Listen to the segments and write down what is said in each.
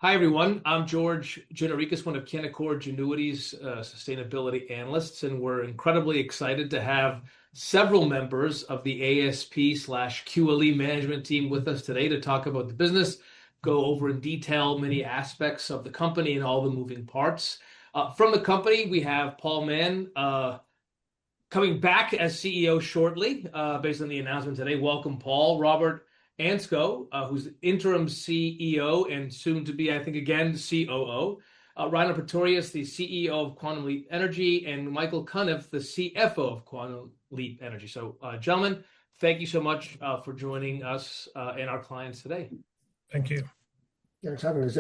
Hi, everyone. I'm George Gianarikas, one of Canaccord Genuity's sustainability analysts, and we're incredibly excited to have several members of the ASP/QLE management team with us today to talk about the business, go over in detail many aspects of the company and all the moving parts. From the company, we have Paul Mann coming back as CEO shortly, based on the announcement today. Welcome, Paul. Robert Ansco, who's interim CEO and soon to be, I think, again, COO. Rainer Pretorius, the CEO of Quantum Leap Energy, and Michael Cunniff, the CFO of Quantum Leap Energy. So, gentlemen, thank you so much for joining us and our clients today. Thank you. Thanks for having us.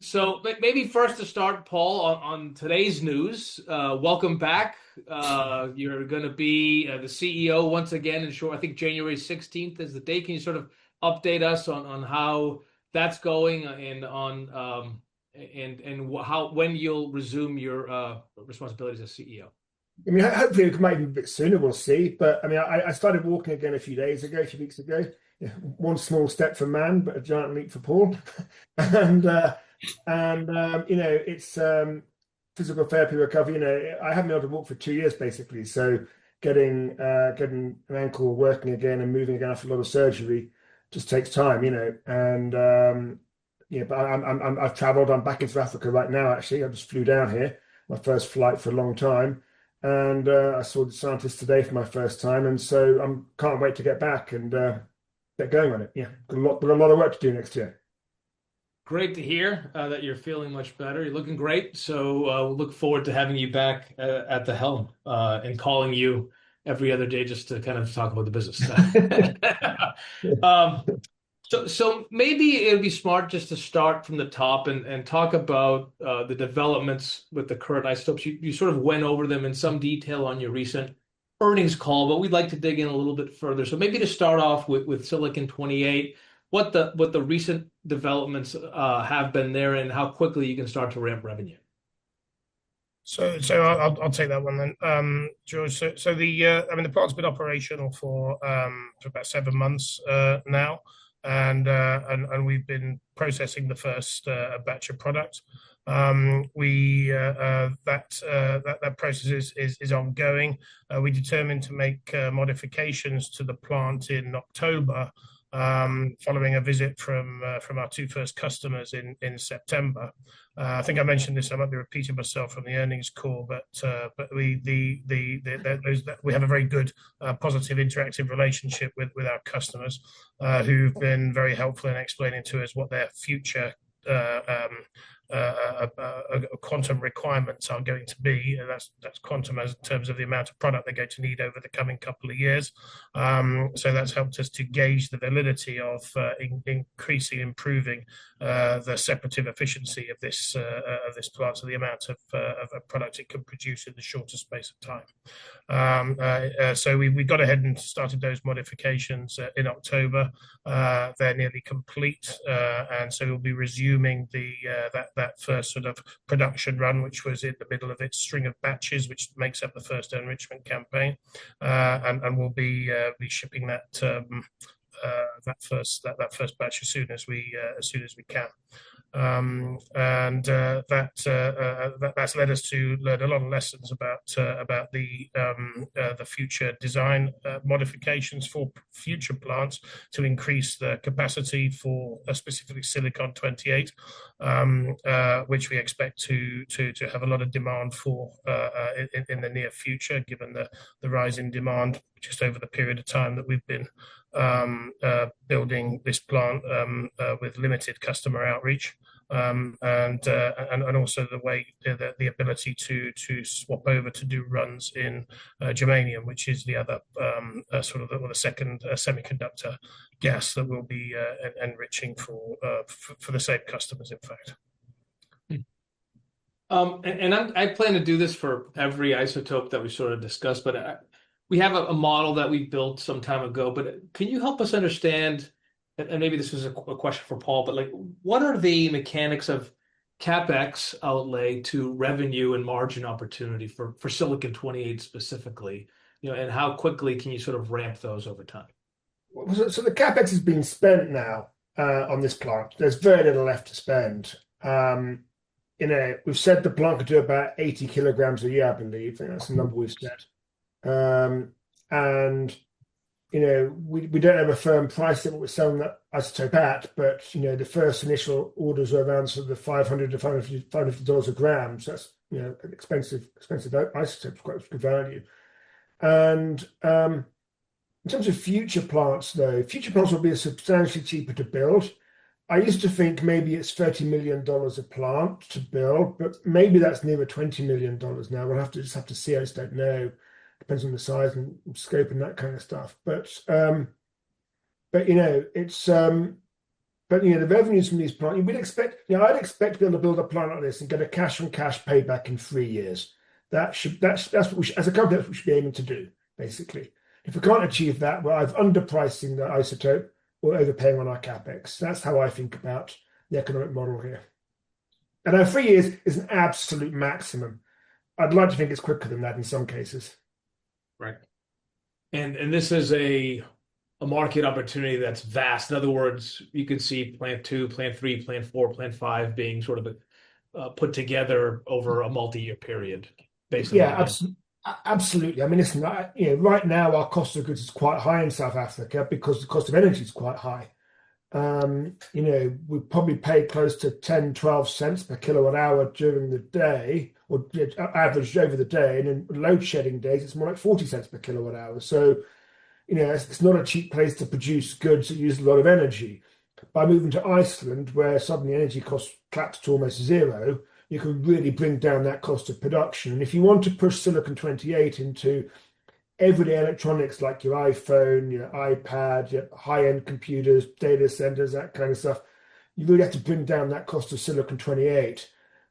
So maybe first to start, Paul, on today's news, welcome back. You're going to be the CEO once again in short. I think January 16th is the date. Can you sort of update us on how that's going and on when you'll resume your responsibilities as CEO? I mean, hopefully it might be a bit sooner. We'll see. But I mean, I started walking again a few weeks ago. Yeah, one small step for man, but a giant leap for Paul. and it's physical therapy recovery. I haven't been able to walk for 2 years basically. So getting an ankle working again and moving again after a lot of surgery just takes time. But I've traveled. I'm back in South Africa right now. Actually, I just flew down here, my first flight for a long time. And I saw the scientists today for my first time, and so I can't wait to get back and get going on it. Yeah, got a lot of work to do next year. Great to hear that you're feeling much better. You're looking great. So we'll look forward to having you back at the helm and calling you every other day just to kind of talk about the business. So maybe it'd be smart just to start from the top and talk about the developments with the current isotopes. You sort of went over them in some detail on your recent earnings call, but we'd like to dig in a little bit further. So maybe to start off with Silicon-28, what the recent developments have been there and how quickly you can start to ramp revenue. So I'll take that one then, George. So the plant's been operational for about 7 months now, and we've been processing the first batch of product. That process is ongoing. We determined to make modifications to the plant in October, following a visit from our 2 first customers in September. I think I mentioned this. I might be repeating myself from the earnings call, but we have a very good, positive, interactive relationship with our customers, who've been very helpful in explaining to us what their future quantum requirements are going to be. And that's quantum as in terms of the amount of product they're going to need over the coming couple of years. So that's helped us to gauge the validity of improving the separative efficiency of this plant, so the amount of product it can produce in the shortest space of time. So we got ahead and started those modifications in October. They're nearly complete, and so we'll be resuming that first sort of production run, which was in the middle of its string of batches, which makes up the first enrichment campaign, and we'll be shipping that first batch as soon as we can. That's led us to learn a lot of lessons about the future design modifications for future plants to increase the capacity for specifically Silicon-28, which we expect to have a lot of demand for in the near future, given the rise in demand just over the period of time that we've been building this plant with limited customer outreach, and also the ability to swap over to do runs in germanium, which is the other the second semiconductor gas that we'll be enriching for the same customers, in fact. I plan to do this for every isotope that we sort of discussed, but we have a model that we built some time ago. But can you help us understand, and maybe this is a question for Paul, but what are the mechanics of CapEx outlay to revenue and margin opportunity for Silicon-28 specifically, and how quickly can you sort of ramp those over time? So the CapEx has been spent now. on this plant. There's very little left to spend. We've said the plant could do about 80 kilograms a year, I believe. I think that's the number we've said. And we don't have a firm price that we're selling that isotope at, but the first initial orders are around sort of the $500 to $550 a gram. So that's an expensive isotope, quite good value. And in terms of future plants, though, future plants will be substantially cheaper to build. I used to think maybe it's $30 million a plant to build, but maybe that's nearer $20 million now. We'll have to see. I just don't know. Depends on the size and scope and that kind of stuff. But the revenues from these plants, we'd expect. I'd expect to be able to build a plant like this and get a cash-on-cash payback in 3 years. That's what we should, as a company, that's what we should be aiming to do, basically. If we can't achieve that, we're either underpricing the isotope or overpaying on our capex. That's how I think about the economic model here. And 3 years is an absolute maximum. I'd like to think it's quicker than that in some cases. Right. And this is a market opportunity that's vast. In other words, you can see plant 2, plant 3, plant 4, plant 5 being sort of put together over a multi-year period. Absolutely. I mean, listen, right now our cost of goods is quite high in South Africa because the cost of energy is quite high. We probably pay close to 10, 12 cents per kilowatt hour during the day, or averaged over the day. And in load shedding days, it's more like 40 cents per kilowatt hour. So, it's not a cheap place to produce goods that use a lot of energy. By moving to Iceland, where suddenly energy costs collapse to almost zero, you can really bring down that cost of production. And if you want to push silicon-28 into everyday electronics like your iPhone, your iPad, your high-end computers, data centers, that kind of stuff, you really have to bring down that cost of silicon-28.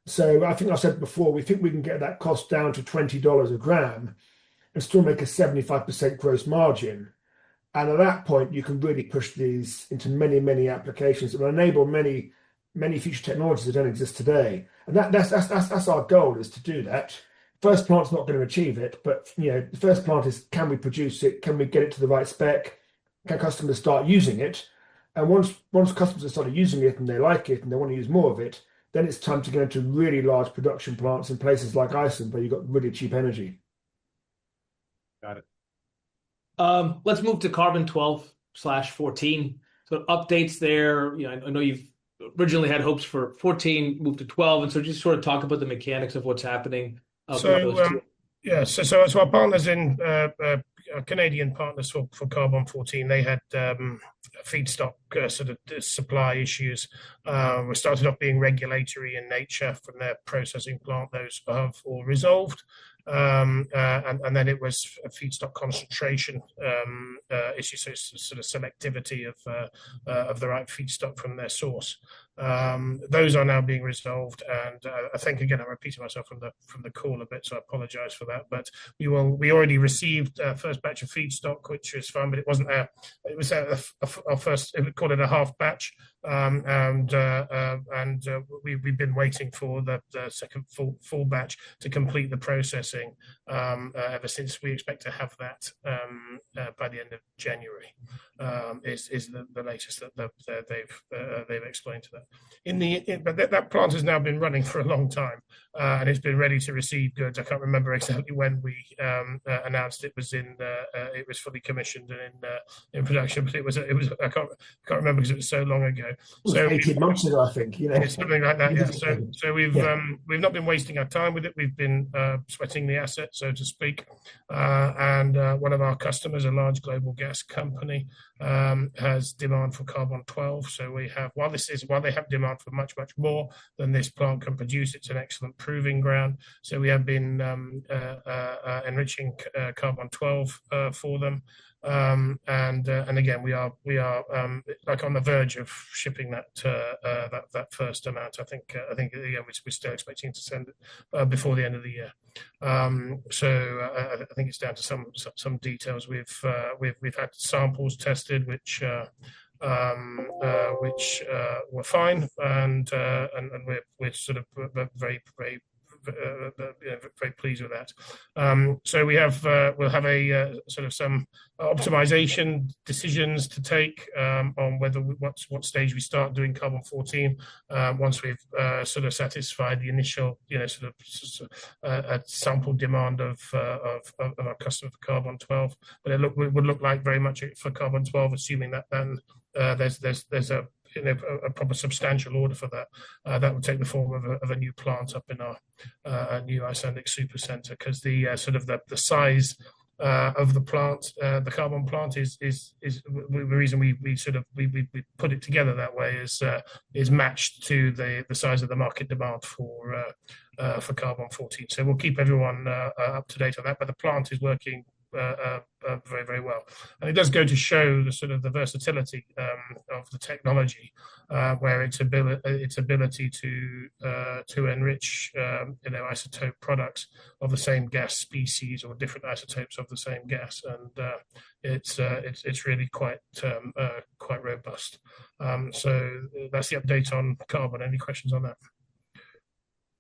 So I think I said before, we think we can get that cost down to $20 a gram and still make a 75% gross margin. And at that point, you can really push these into many, many applications that will enable many future technologies that don't exist today. And that's our goal, is to do that. First plant's not going to achieve it, but the first plant is, can we produce it? Can we get it to the right spec? Can customers start using it? And once customers have started using it and they like it and they want to use more of it, then it's time to go into really large production plants in places like Iceland where you've got really cheap energy. Got it. Let's move to carbon 12/14. So updates there. I know you've originally had hopes for 14, moved to 12, and so just sort of talk about the mechanics of what's happening. So our partners in Canadian partners for carbon 14, they had feedstock sort of supply issues. We started off being regulatory in nature from their processing plant. Those have all resolved. And then it was a feedstock concentration issue, so it's sort of selectivity of the right feedstock from their source. Those are now being resolved, and I think, again, I'm repeating myself from the call a bit, so I apologize for that. But we already received first batch of feedstock, which is fine, but it wasn't our first. We called it a half batch, and we've been waiting for the second full batch to complete the processing ever since. We expect to have that by the end of January. Is the latest that they've explained to that. But that plant has now been running for a long time, and it's been ready to receive goods. I can't remember exactly when we announced it was fully commissioned and in production, but it was I can't remember because it was so long ago. So 18 months ago, I think. It's something like that. Yeah. So we've not been wasting our time with it. We've been sweating the asset, so to speak. And one of our customers, a large global gas company, has demand for carbon 12. So we have, while they have demand for much more than this plant can produce, it's an excellent proving ground. So we have been enriching carbon 12 for them. And again, we are like on the verge of shipping that first amount. I think we're still expecting to send it before the end of the year. So I think it's down to some details. We've had samples tested, which were fine, and we're sort of very very pleased with that. So we'll have a sort of some optimization decisions to take on what stage we start doing carbon-14 once we've sort of satisfied the initial sample demand of our customer for carbon-12. But it would look like very much for carbon-12, assuming that then there's a proper substantial order for that. That would take the form of a new plant up in our new Icelandic supercenter, because the sort of the size of the plant, the carbon plant, is the reason we put it together that way is matched to the size of the market demand for carbon-14. So we'll keep everyone up to date on that, but the plant is working very, very well. And it does go to show the versatility of the technology, where its ability to enrich isotope products of the same gas species or different isotopes of the same gas, and it's really quite robust. So that's the update on carbon. Any questions on that?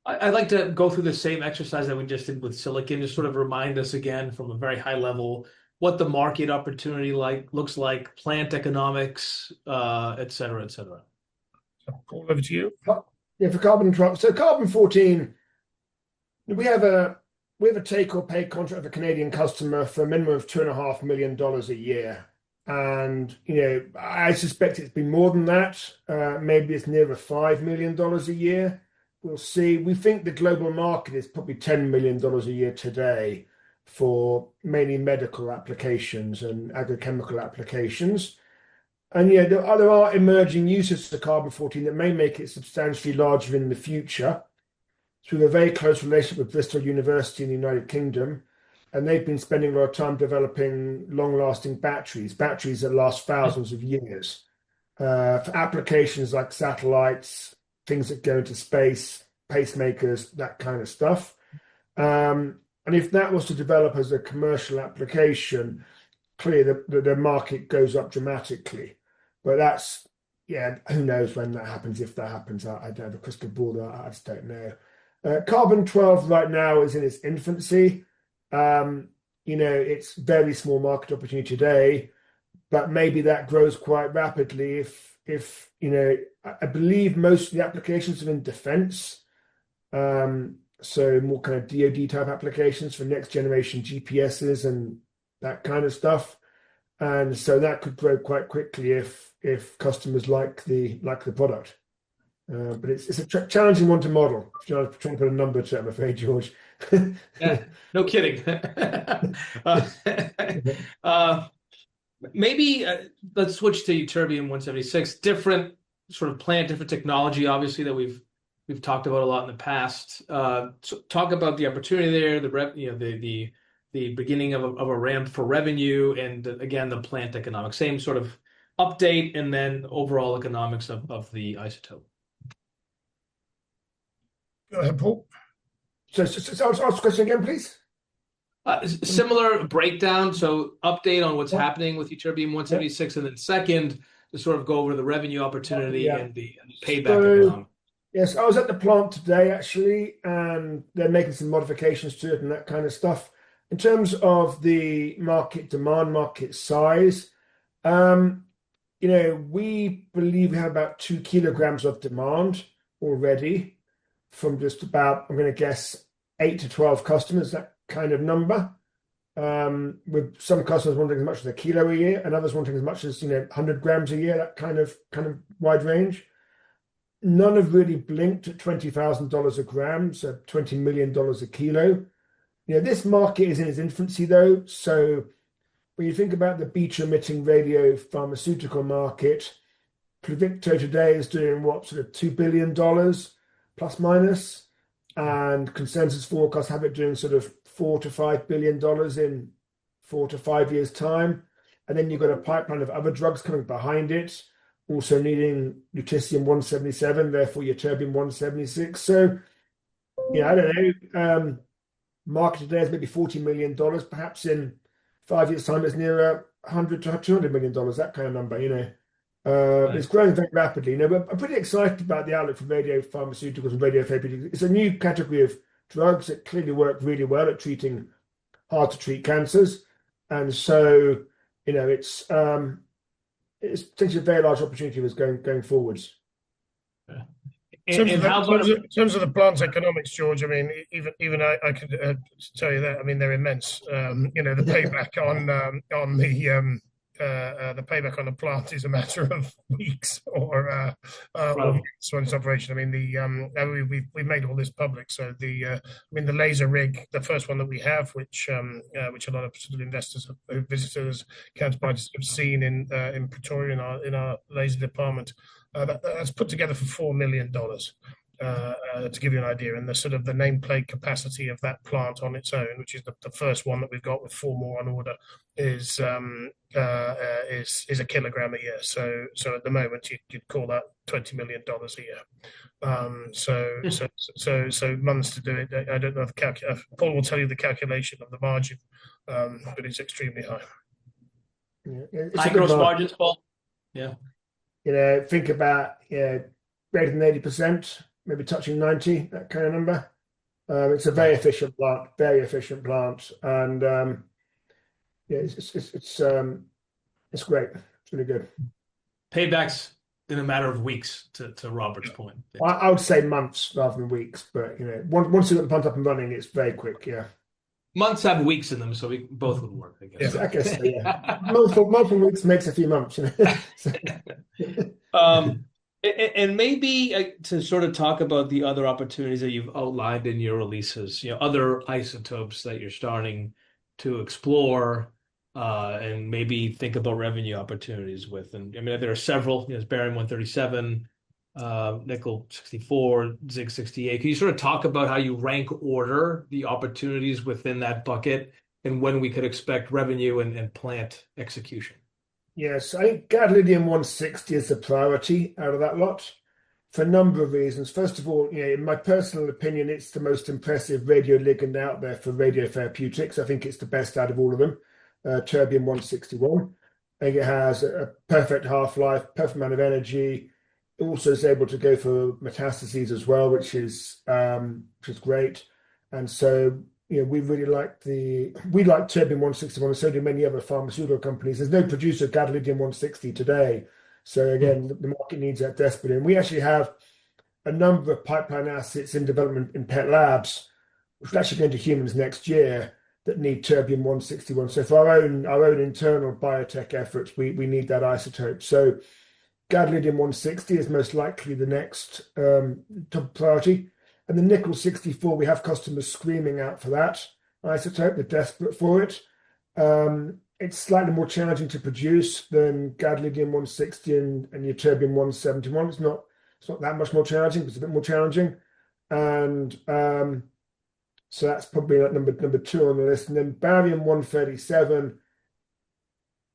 I'd like to go through the same exercise that we just did with silicon, just sort of remind us again from a very high level what the market opportunity looks like, plant economics, et cetera, et cetera. So, Paul, over to you. Yeah, for carbon-12. So carbon-14, we have a take or pay contract with a Canadian customer for a minimum of $2.5 million a year. And, I suspect it's been more than that. Maybe it's nearer $5 million a year. We'll see. We think the global market is probably $10 million a year today for mainly medical applications and agrochemical applications. And there are emerging uses for carbon-14 that may make it substantially larger in the future. So we have a very close relationship with Bristol University in the United Kingdom, and they've been spending a lot of time developing long-lasting batteries that last thousands of years for applications like satellites, things that go into space, pacemakers, that kind of stuff. And if that was to develop as a commercial application, clearly the market goes up dramatically. But that's, who knows when that happens, if that happens. I don't have a crystal ball, I just don't know. Carbon-12 right now is in its infancy. It's very small market opportunity today, but maybe that grows quite rapidly if I believe most of the applications are in defense, so more kind of DoD type applications for next generation GPSs and that kind of stuff, and so that could grow quite quickly if customers like the product. But it's a challenging one to model. I'm trying to put a number to it, I'm afraid, George. Yeah, no kidding. Maybe let's switch to ytterbium-176. Different sort of plant, different technology, obviously, that we've talked about a lot in the past. So talk about the opportunity there, the beginning of a ramp for revenue, and again the plant economics. Same sort of update, and then overall economics of the isotope. Go ahead, Paul. So ask the question again, please. Similar breakdown. So update on what's happening with ytterbium-176, and then second, to sort of go over the revenue opportunity and the payback economics. Yes, I was at the plant today, actually, and they're making some modifications to it and that kind of stuff. In terms of the market demand, market size, we believe we have about 2 kilograms of demand already from just about, I'm going to guess, 8 to 12 customers, that kind of number. With some customers wanting as much as a kilo a year, and others wanting as much as 100 grams a year, that kind of wide range. None have really blinked at $20,000 a gram, so $20 million a kilo. This market is in its infancy, though. So when you think about the beta-emitting radio pharmaceutical market, Pluvicto today is doing what, sort of $2 billion plus minus, and consensus forecasts have it doing sort of $4 to $5 billion in 4 to 5 years' time. And then you've got a pipeline of other drugs coming behind it, also needing lutetium-177, therefore ytterbium-176. So, I don't know. Market today is maybe $40 million. Perhaps in 5 years' time, it's nearer $100 to $200 million, that kind of number, Right. It's growing very rapidly. But I'm pretty excited about the outlook for radio pharmaceuticals and radiotherapeutics. It's a new category of drugs that clearly work really well at treating hard to treat cancers. And so, it's potentially a very large opportunity was going forwards. In terms of the plant's economics, George, I mean, even I could tell you that. I mean, they're immense. The payback on the payback on the plant is a matter of weeks or months when it's operation. I mean, we've made all this public. So the laser rig, the first one that we have, which a lot of sort of investors, visitors, counterparties have seen in Pretoria in our laser department. That's put together for $4 million, to give you an idea. And the sort of the nameplate capacity of that plant on its own, which is the first one that we've got with 4 more on order, is a kilogram a year. So at the moment you'd call that $20 million a year. So months to do it. I don't know if Paul will tell you the calculation of the margin, but it's extremely high. Yeah, high gross margins, Paul. Yeah. Think about greater than 80%, maybe touching 90, that kind of number. It's a very efficient plant, and it's great. It's really good. Paybacks in a matter of weeks, to Robert's point. I would say months rather than weeks, but once you get the plant up and running, it's very quick. Yeah. Months have weeks in them, so we both would work, I guess. Yeah, I guess so, yeah. multiple weeks makes a few months. And maybe to sort of talk about the other opportunities that you've outlined in your releases, other isotopes that you're starting to explore, and maybe think about revenue opportunities with. And I mean, there are several. There's barium-137, nickel-64, zig-68. Can you sort of talk about how you rank order the opportunities within that bucket and when we could expect revenue and plant execution? Yes, I think gadolinium-160 is the priority out of that lot for a number of reasons. First of all, in my personal opinion, it's the most impressive radioligand out there for radiotherapeutics. I think it's the best out of all of them, terbium-161. I think it has a perfect half-life, perfect amount of energy. It also is able to go for metastases as well, which is great. And so, we really like terbium-161, and so do many other pharmaceutical companies. There's no producer of gadolinium-160 today. So again, the market needs that desperately. And we actually have a number of pipeline assets in development in PET labs, which will actually go into humans next year, that need terbium-161. So for our own internal biotech efforts, we need that isotope. So gadolinium-160 is most likely the next top priority. And the nickel-64, we have customers screaming out for that isotope. They're desperate for it. It's slightly more challenging to produce than gadolinium-160 and ytterbium-171. It's not that much more challenging, but it's a bit more challenging. And so that's probably like number 2 on the list. And then barium-137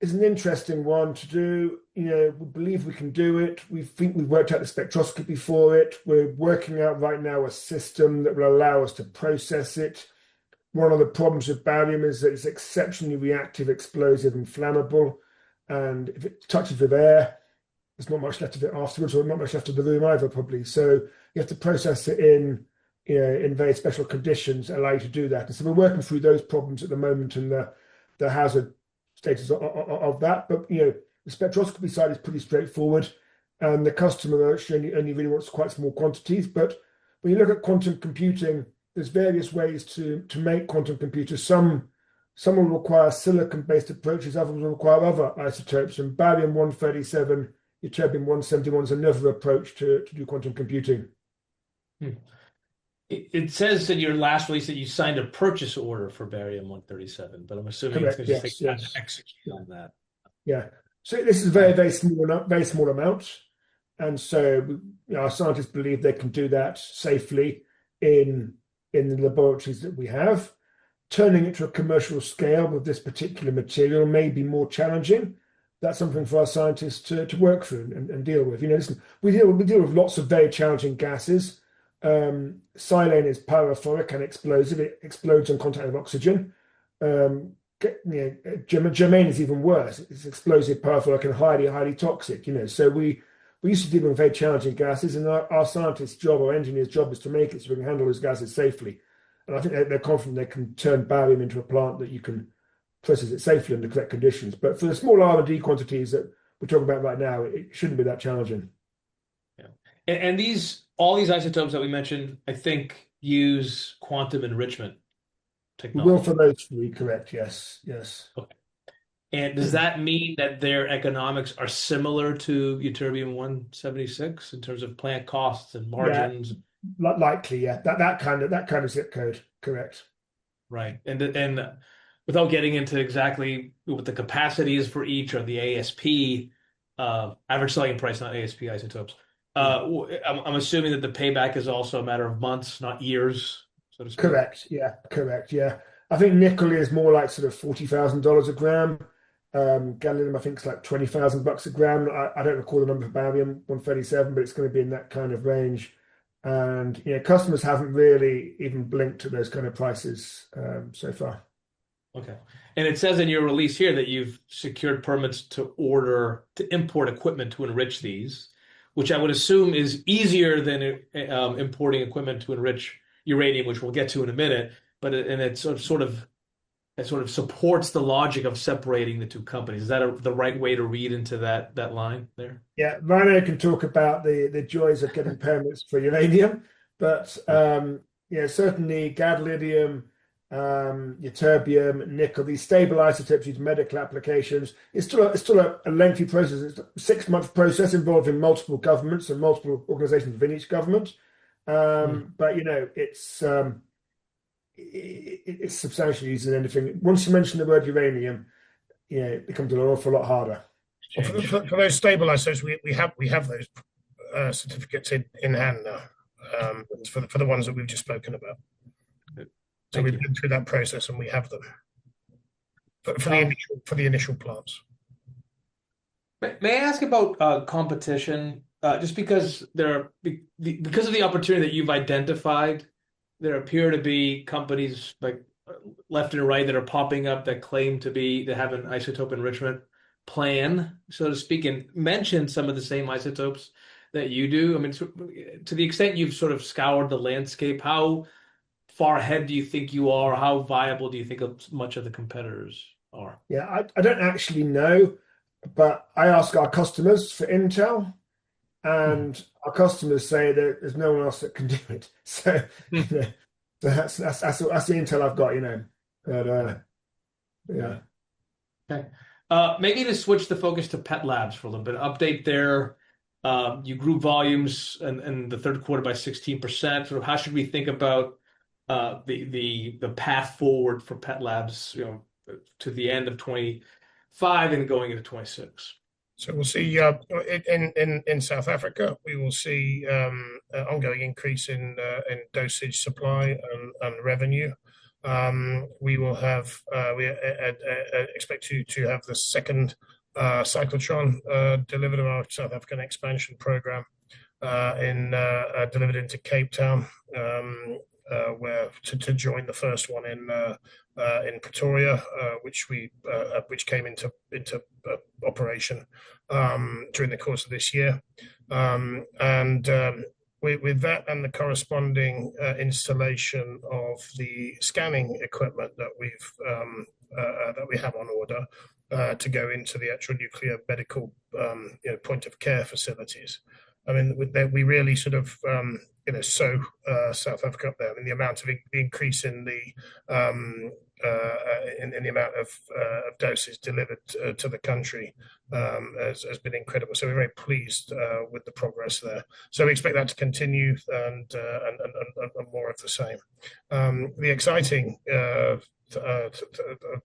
is an interesting one to do. We believe we can do it. We think we've worked out the spectroscopy for it. We're working out right now a system that will allow us to process it. One of the problems with barium is that it's exceptionally reactive, explosive, and flammable. And if it touches with air, there's not much left of it afterwards, or not much left of the room either, probably. So you have to process it in very special conditions that allow you to do that. And so we're working through those problems at the moment and the hazard status of that. But the spectroscopy side is pretty straightforward, and the customer actually only really wants quite small quantities. But when you look at quantum computing, there's various ways to make quantum computers. Some will require silicon-based approaches, others will require other isotopes. And barium-137, ytterbium-171 is another approach to do quantum computing. It says in your last release that you signed a purchase order for barium-137, but I'm assuming Correct, it's going to take time yes. to execute on that. Yeah. So this is a very, very small amount. And so our scientists believe they can do that safely in the laboratories that we have. Turning it to a commercial scale with this particular material may be more challenging. That's something for our scientists to work through and deal with. Listen, we deal with lots of very challenging gases. Silane is pyrophoric and explosive. It explodes on contact with oxygen. Germane is even worse. It's explosive, pyrophoric, and highly, highly toxic. So we used to deal with very challenging gases, and our scientists' job, our engineers' job, is to make it so we can handle those gases safely. And I think they're confident they can turn barium into a plant that you can process it safely under correct conditions. But for the small R&D quantities that we're talking about right now, it shouldn't be that challenging. Yeah. And all these isotopes that we mentioned, I think, use quantum enrichment We will technology. for those three, correct? Yes, yes. Okay. And does that mean that their economics are similar to ytterbium-176 in terms of plant costs and Yeah, margins? likely, yeah. That kind of zip code, correct. Right. And without getting into exactly what the capacity is for each or the ASP, average selling price, not ASP isotopes. I'm assuming that the payback is also a matter of months, not years, so to speak. Correct, yeah, correct, yeah. I think nickel is more like sort of $40,000 a gram. Gadolinium, I think, is like $20,000 a gram. I don't recall the number for barium 137, but it's going to be in that kind of range. And customers haven't really even blinked at those kind of prices so far. Okay. And it says in your release here that you've secured permits to import equipment to enrich these, which I would assume is easier than importing equipment to enrich uranium, which we'll get to in a minute. But it sort of supports the logic of separating the two companies. Is that the right way to read into that line there? Yeah, Rhino can talk about the joys of getting permits for uranium, but certainly gadolinium, ytterbium, nickel, these stable isotopes used in medical applications. It's still a lengthy process. It's a 6-month process involving multiple governments and multiple organizations within each government. But it's substantially easier than anything. Once you mention the word uranium, it becomes an awful lot harder. Well, for those stable isotopes, we have those certificates in hand now for the ones that we've just spoken about. So we've been through that process and we have them for the initial plants. May I ask about competition? Just because because of the opportunity that you've identified, there appear to be companies like left and right that are popping up that claim to have an isotope enrichment plan, so to speak, and mention some of the same isotopes that you do. I mean, to the extent you've sort of scoured the landscape, how far ahead do you think you are? How viable do you think much of the competitors are? Yeah, I don't actually know, but I ask our customers for intel, and our customers say that there's no one else that can do it. So, so that's the intel I've got, But yeah. Okay. Maybe to switch the focus to PET Labs for a little bit. Update there. You grew volumes in the third quarter by 16%. Sort of how should we think about the path forward for PET Labs, to the end of 25 and going into 26? So we'll see in South Africa, we will see ongoing increase in dosage supply and revenue. We will have we expect to have the second cyclotron delivered on our South African expansion program delivered into Cape Town, where to join the first one in Pretoria, which came into operation during the course of this year, with that and the corresponding installation of the scanning equipment that we have on order to go into the actual nuclear medical point of care facilities. I mean, we really sort of South Africa up there. I mean, the amount of the increase in the amount of doses delivered to the country has been incredible. So we're very pleased with the progress there. So we expect that to continue and more of the same. The exciting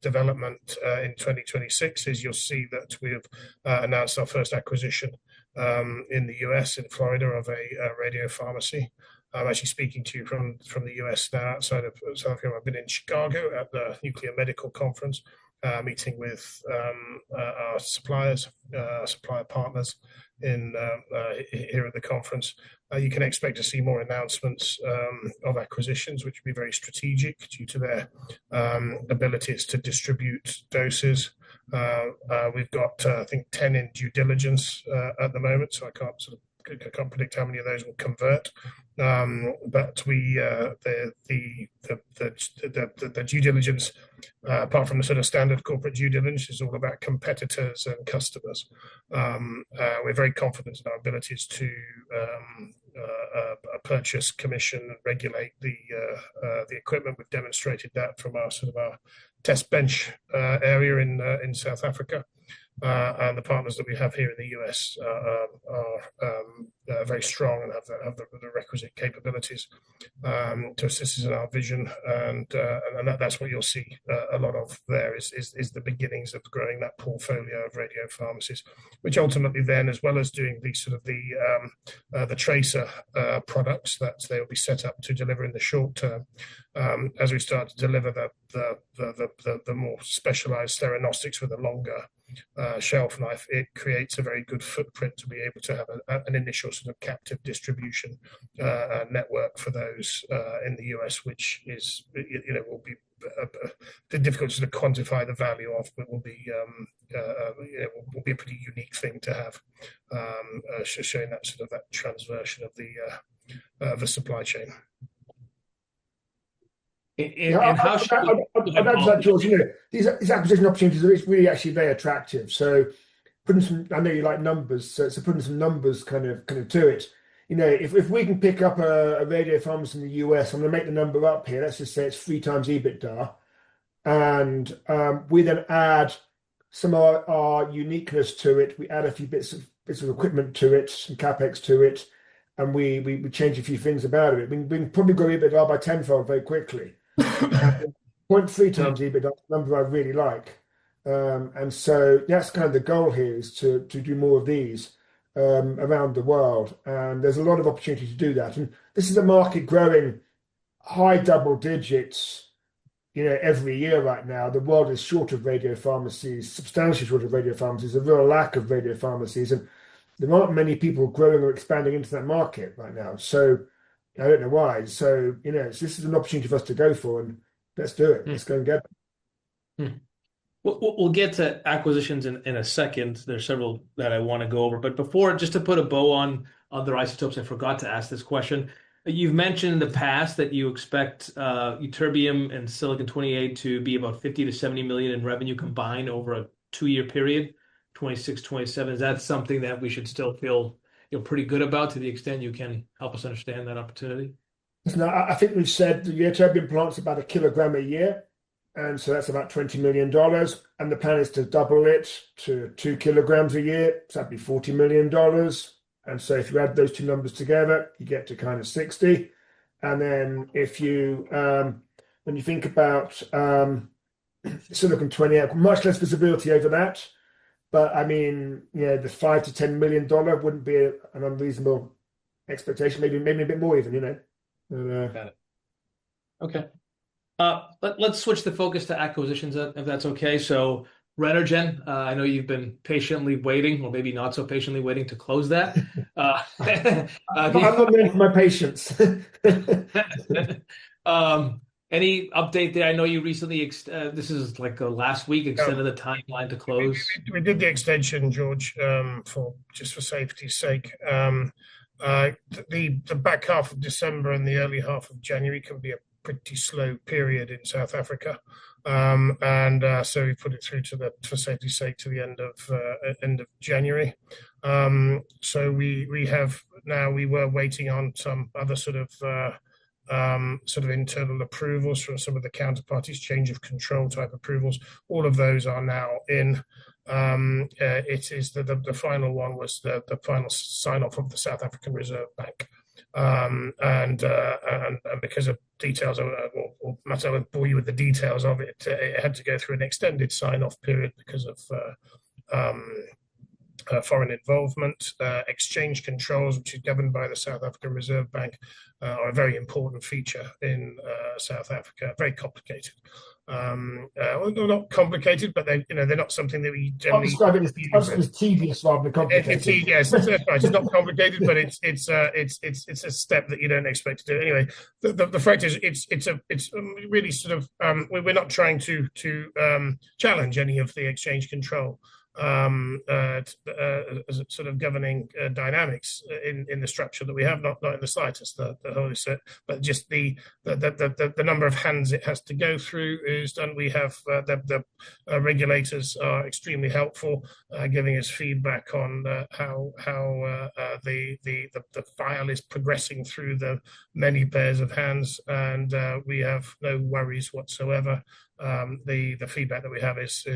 development in 2026 is you'll see that we have announced our first acquisition in the US, in Florida, of a radio pharmacy. I'm actually speaking to you from the US now, outside of South Africa. I've been in Chicago at the Nuclear Medical Conference, meeting with our suppliers, supplier partners here at the conference. You can expect to see more announcements of acquisitions, which will be very strategic due to their abilities to distribute doses. We've got, I think, 10 in due diligence at the moment, so I can't sort of can't predict how many of those will convert. But the due diligence, apart from the sort of standard corporate due diligence, is all about competitors and customers. We're very confident in our abilities to purchase, commission, and regulate the equipment. We've demonstrated that from our test bench area in South Africa. And the partners that we have here in the US are very strong and have the requisite capabilities to assist us in our vision, and that's what you'll see a lot of there is the beginnings of growing that portfolio of radio pharmacies, which ultimately then, as well as doing the tracer products that they will be set up to deliver in the short term, as we start to deliver the more specialized theranostics with a longer shelf life, it creates a very good footprint to be able to have an initial sort of captive distribution network for those in the US, which is, will be difficult to quantify the value of, but will be a pretty unique thing to have, showing that that transversion of the supply chain. And how should I'd add to that, George, these acquisition opportunities are really actually very attractive. So putting some, I know you like numbers, so putting some numbers kind of to it. If we can pick up a radio pharmacy in the US, I'm going to make the number up here. Let's just say it's 3 times EBITDA, and we then add some of our uniqueness to it. We add a few bits of equipment to it, some capex to it, and we change a few things about it. We can probably grow EBITDA by tenfold very quickly. 0.3 times EBITDA, that's a number I really like. And so that's kind of the goal here, is to do more of these around the world. And there's a lot of opportunity to do that. And this is a market growing high double digits, every year right now. The world is short of radio pharmacies, substantially short of radio pharmacies, a real lack of radio pharmacies. And there aren't many people growing or expanding into that market right now. So I don't know why. So, this is an opportunity for us to go for, and let's do it. Let's go and get it. We'll get to acquisitions in a second. There's several that I want to go over. But before, just to put a bow on other isotopes, I forgot to ask this question. You've mentioned in the past that you expect ytterbium and silicon-28 to be about 50 to 70 million in revenue combined over a 2-year period, 26, 27. Is that something that we should still feel pretty good about, to the extent you can help us understand that opportunity? Listen, I think we've said the ytterbium plant's about 1 kilogram a year, and so that's about $20 million. And the plan is to double it to 2 kilograms a year. So that'd be $40 million. And so if you add those two numbers together, you get to kind of 60. And then if you, when you think about silicon-28, much less visibility over that. But I mean, the $5 to $10 million wouldn't be an unreasonable expectation. Maybe a bit more even, Got it. Okay. Let's switch the focus to acquisitions, if that's okay. So Renergen, I know you've been patiently waiting, or maybe not so patiently waiting, to close that. I'm not known for my patience. Any update there? I know you recently, this is like last week, extended the timeline to close. We did the extension, George, for safety's sake. The back half of December and the early half of January can be a pretty slow period in South Africa, and so we put it through for safety's sake, to the end of January. So we have now. We were waiting on some other sort of internal approvals from some of the counterparties, change of control type approvals. All of those are now in. It is the final one was the final sign off of the South African Reserve Bank, and because of details, or Matt, I won't bore you with the details of it. It had to go through an extended sign off period because of foreign involvement. Exchange controls, which is governed by the South African Reserve Bank, are a very important feature in South Africa. Very complicated. Well, not complicated, but they're not something that we generally. I'm describing it as tedious rather than complicated. Yes, that's right. It's not complicated, but it's a step that you don't expect to do. Anyway, the fact is, it's really sort of we're not trying to challenge any of the exchange control as a sort of governing dynamics in the structure that we have, not in the slightest the holy set, but just the number of hands it has to go through is done. We have the regulators are extremely helpful, giving us feedback on how the file is progressing through the many pairs of hands, and we have no worries whatsoever. The feedback that we have is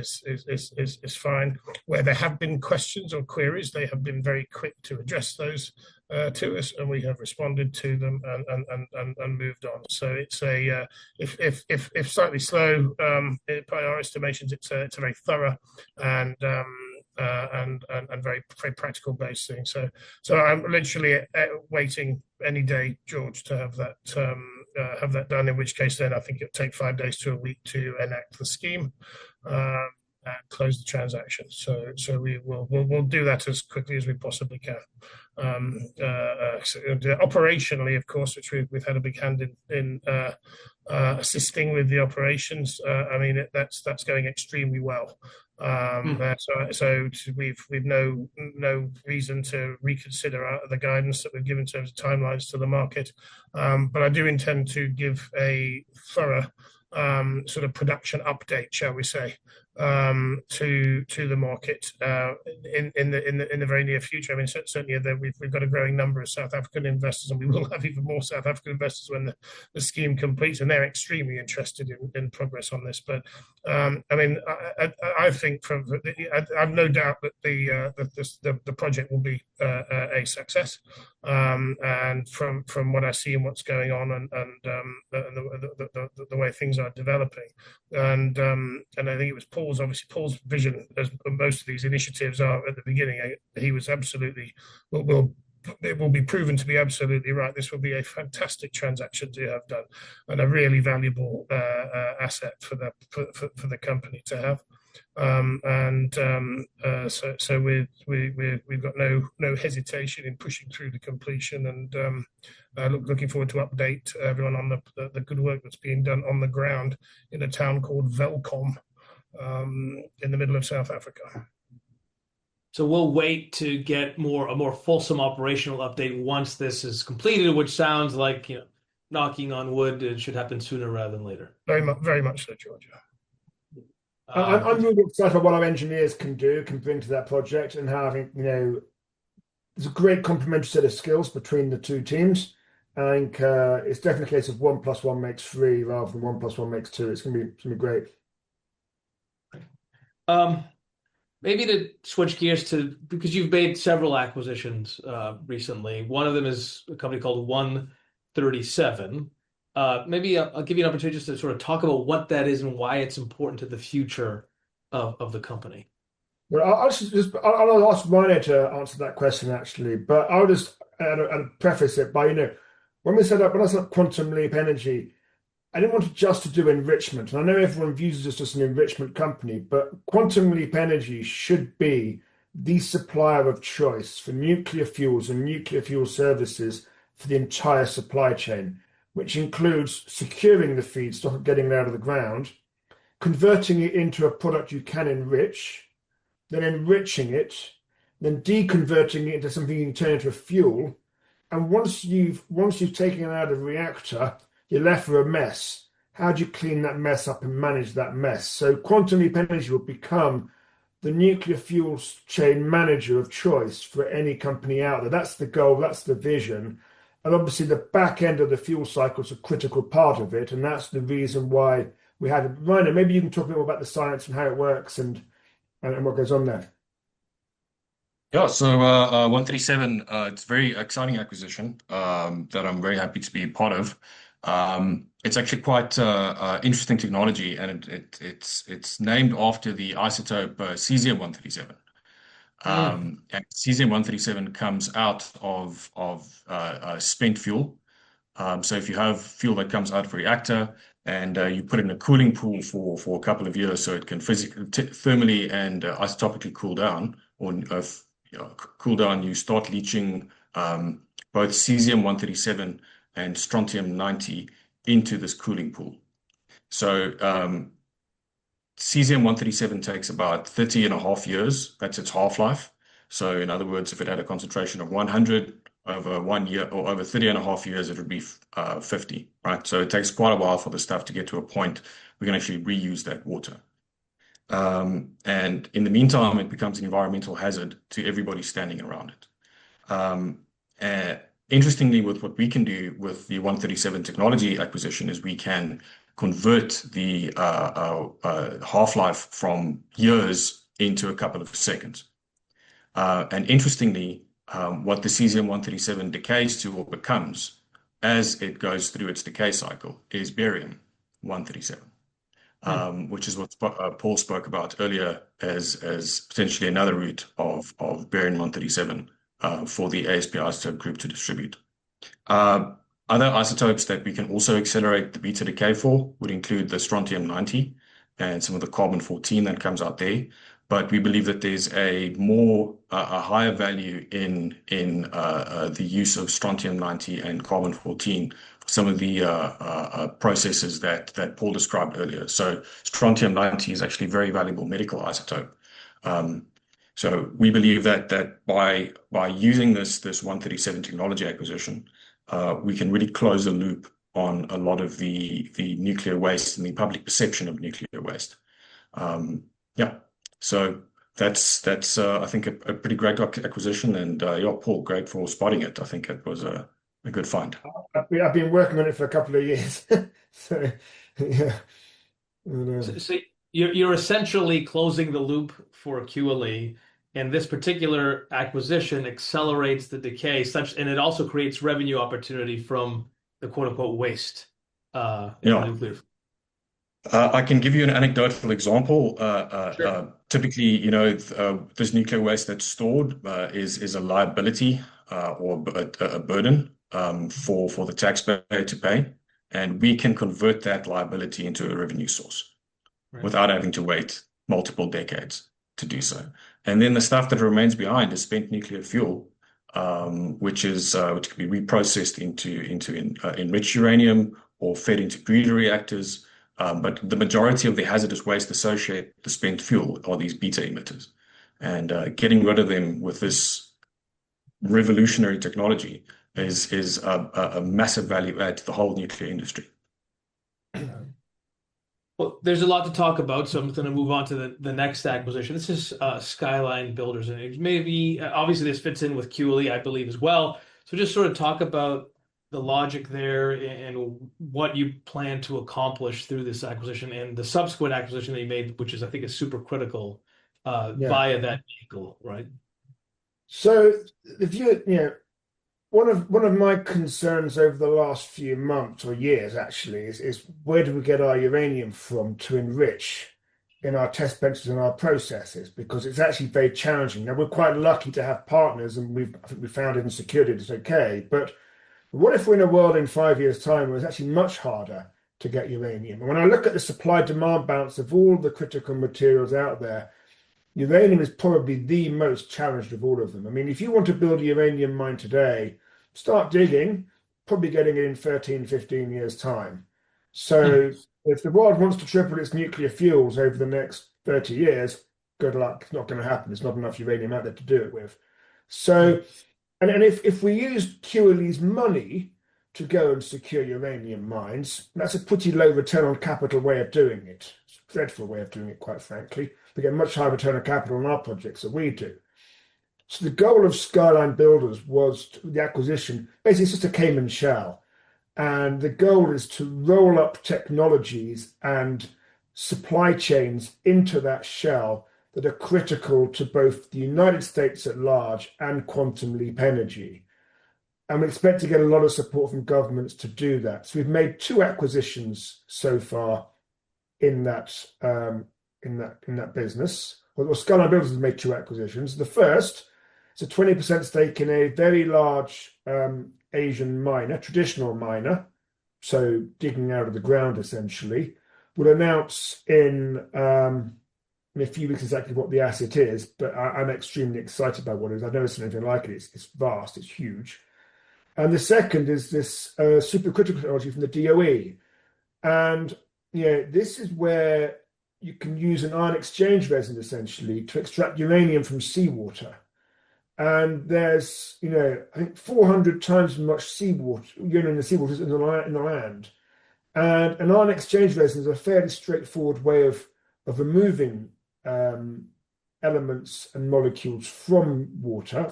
fine. Where there have been questions or queries, they have been very quick to address those to us, and we have responded to them and moved on. So it's a if slightly slow by our estimations, it's a very thorough and very practical based thing. So I'm literally waiting any day, George, to have that done. In which case, then I think it'll take 5 days to a week to enact the scheme and close the transaction. So we'll do that as quickly as we possibly can. Operationally, of course, which we've had a big hand in assisting with the operations. I mean, that's going extremely well. So we've no reason to reconsider the guidance that we've given in terms of timelines to the market, but I do intend to give a thorough sort of production update, shall we say, to the market in the very near future. I mean, certainly we've got a growing number of South African investors, and we will have even more South African investors when the scheme completes, and they're extremely interested in progress on this. But I mean, I think I've no doubt that the project will be a success. And from what I see and what's going on, and the way things are developing, and I think it was Paul's vision, as most of these initiatives are at the beginning. He was absolutely it will be proven to be absolutely right. This will be a fantastic transaction to have done, and a really valuable asset for the company to have. So we've got no hesitation in pushing through the completion, and looking forward to update everyone on the good work that's being done on the ground in a town called Welkom in the middle of South Africa. So we'll wait to get a more fulsome operational update once this is completed, which sounds like, knocking on wood, it should happen sooner rather than later. Very much so, Georgia. I'm really excited about what our engineers can bring to that project, and how I think, there's a great complementary set of skills between the two teams. I think it's definitely a case of 1 + 1 makes 3 rather than 1 + 1 makes 2. It's gonna be great. Maybe to switch gears because you've made several acquisitions recently. One of them is a company called 137. Maybe I'll give you an opportunity just to sort of talk about what that is and why it's important to the future of the company. Well, I'll ask Ryan to answer that question, actually, but I'll just preface it by, when I set up Quantum Leap Energy, I didn't want just to do enrichment. And I know everyone views us as just an enrichment company, but Quantum Leap Energy should be the supplier of choice for nuclear fuels and nuclear fuel services for the entire supply chain, which includes securing the feedstock, getting it out of the ground, converting it into a product you can enrich, then enriching it, then deconverting it into something you can turn into a fuel. And once you've taken it out of the reactor, you're left with a mess. How do you clean that mess up and manage that mess? So Quantum Leap Energy will become the nuclear fuels chain manager of choice for any company out there. That's the goal, that's the vision. And obviously the back end of the fuel cycle is a critical part of it. And that's the reason why we had it. Ryan, maybe you can talk a bit more about the science and how it works and what goes on there. Yeah, so 137, it's a very exciting acquisition that I'm very happy to be part of. It's actually quite interesting technology, and it's named after the isotope cesium-137. And cesium-137 comes out of spent fuel. So if you have fuel that comes out of a reactor and you put it in a cooling pool for a couple of years, so it can physically, thermally and isotopically cool down, you start leaching both cesium-137 and strontium-90 into this cooling pool. So Cesium-137 takes about 30 and a half years. That's its half-life. So in other words, if it had a concentration of 100 over 1 year or over 30 and a half years, it would be 50, right? So it takes quite a while for the stuff to get to a point we can actually reuse that water. And in the meantime, it becomes an environmental hazard to everybody standing around it. Interestingly, with what we can do with the 137 technology acquisition is we can convert the half-life from years into a couple of seconds. And interestingly, what the cesium-137 decays to or becomes as it goes through its decay cycle is barium-137. Which is what Paul spoke about earlier as potentially another route of barium-137 for the ASP isotope group to distribute. Other isotopes that we can also accelerate the beta decay for would include the strontium-90 and some of the carbon-14 that comes out there. But we believe that there's a higher value in the use of strontium-90 and carbon-14 for some of the processes that Paul described earlier. So strontium-90 is actually a very valuable medical isotope. So we believe that by using this 137 technology acquisition, we can really close the loop on a lot of the nuclear waste and the public perception of nuclear waste. So that's I think a pretty great acquisition, and Paul, great for spotting it. I think it was a good find. I've been working on it for a couple of years, so yeah. So you're essentially closing the loop for QLE, and this particular acquisition accelerates the decay and it also creates revenue opportunity from the quote unquote waste. Nuclear. I can give you an anecdotal example. Sure. Typically, this nuclear waste that's stored is a liability or a burden for the taxpayer to pay, and we can convert that liability into a revenue source without having to wait multiple decades to do so. And then the stuff that remains behind is spent nuclear fuel, which can be reprocessed into enriched uranium or fed into breeder reactors. But the majority of the hazardous waste associated with the spent fuel are these beta emitters. And getting rid of them with this revolutionary technology is a massive value add to the whole nuclear industry. Well, there's a lot to talk about, so I'm going to move on to the next acquisition. This is Skyline Builders, and maybe obviously this fits in with QLE, I believe, as well. So just sort of talk about the logic there and what you plan to accomplish through this acquisition and the subsequent acquisition that you made, which I think is super critical via that vehicle, right? So one of my concerns over the last few months or years actually is where do we get our uranium from to enrich in our test benches and our processes, because it's actually very challenging. Now we're quite lucky to have partners, and I think we found it and secured it. It's okay, but what if we're in a world in 5 years' time where it's actually much harder to get uranium? And when I look at the supply-demand balance of all the critical materials out there, uranium is probably the most challenged of all of them. I mean, if you want to build a uranium mine today, start digging, probably getting it in 13, 15 years' time. So if the world wants to triple its nuclear fuels over the next 30 years, good luck. It's not going to happen. There's not enough uranium out there to do it with. So, and if we use QLE's money to go and secure uranium mines, that's a pretty low return on capital way of doing it. It's a dreadful way of doing it, quite frankly. We get much higher return on capital on our projects than we do. So the goal of Skyline Builders was the acquisition. Basically, it's just a Cayman shell. And the goal is to roll up technologies and supply chains into that shell that are critical to both the United States at large and Quantum Leap Energy. And we expect to get a lot of support from governments to do that. So we've made 2 acquisitions so far in that business. Well, Skyline Builders has made 2 acquisitions. The first is a 20% stake in a very large Asian miner, traditional miner, so digging out of the ground essentially. We'll announce in a few weeks exactly what the asset is, but I'm extremely excited about what it is. I've never seen anything like it. It's vast, it's huge. And the second is this supercritical technology from the DOE. And this is where you can use an ion exchange resin essentially to extract uranium from seawater. And there's, I think 400 times as much seawater, uranium in the seawater as in the land. And an ion exchange resin is a fairly straightforward way of removing elements and molecules from water,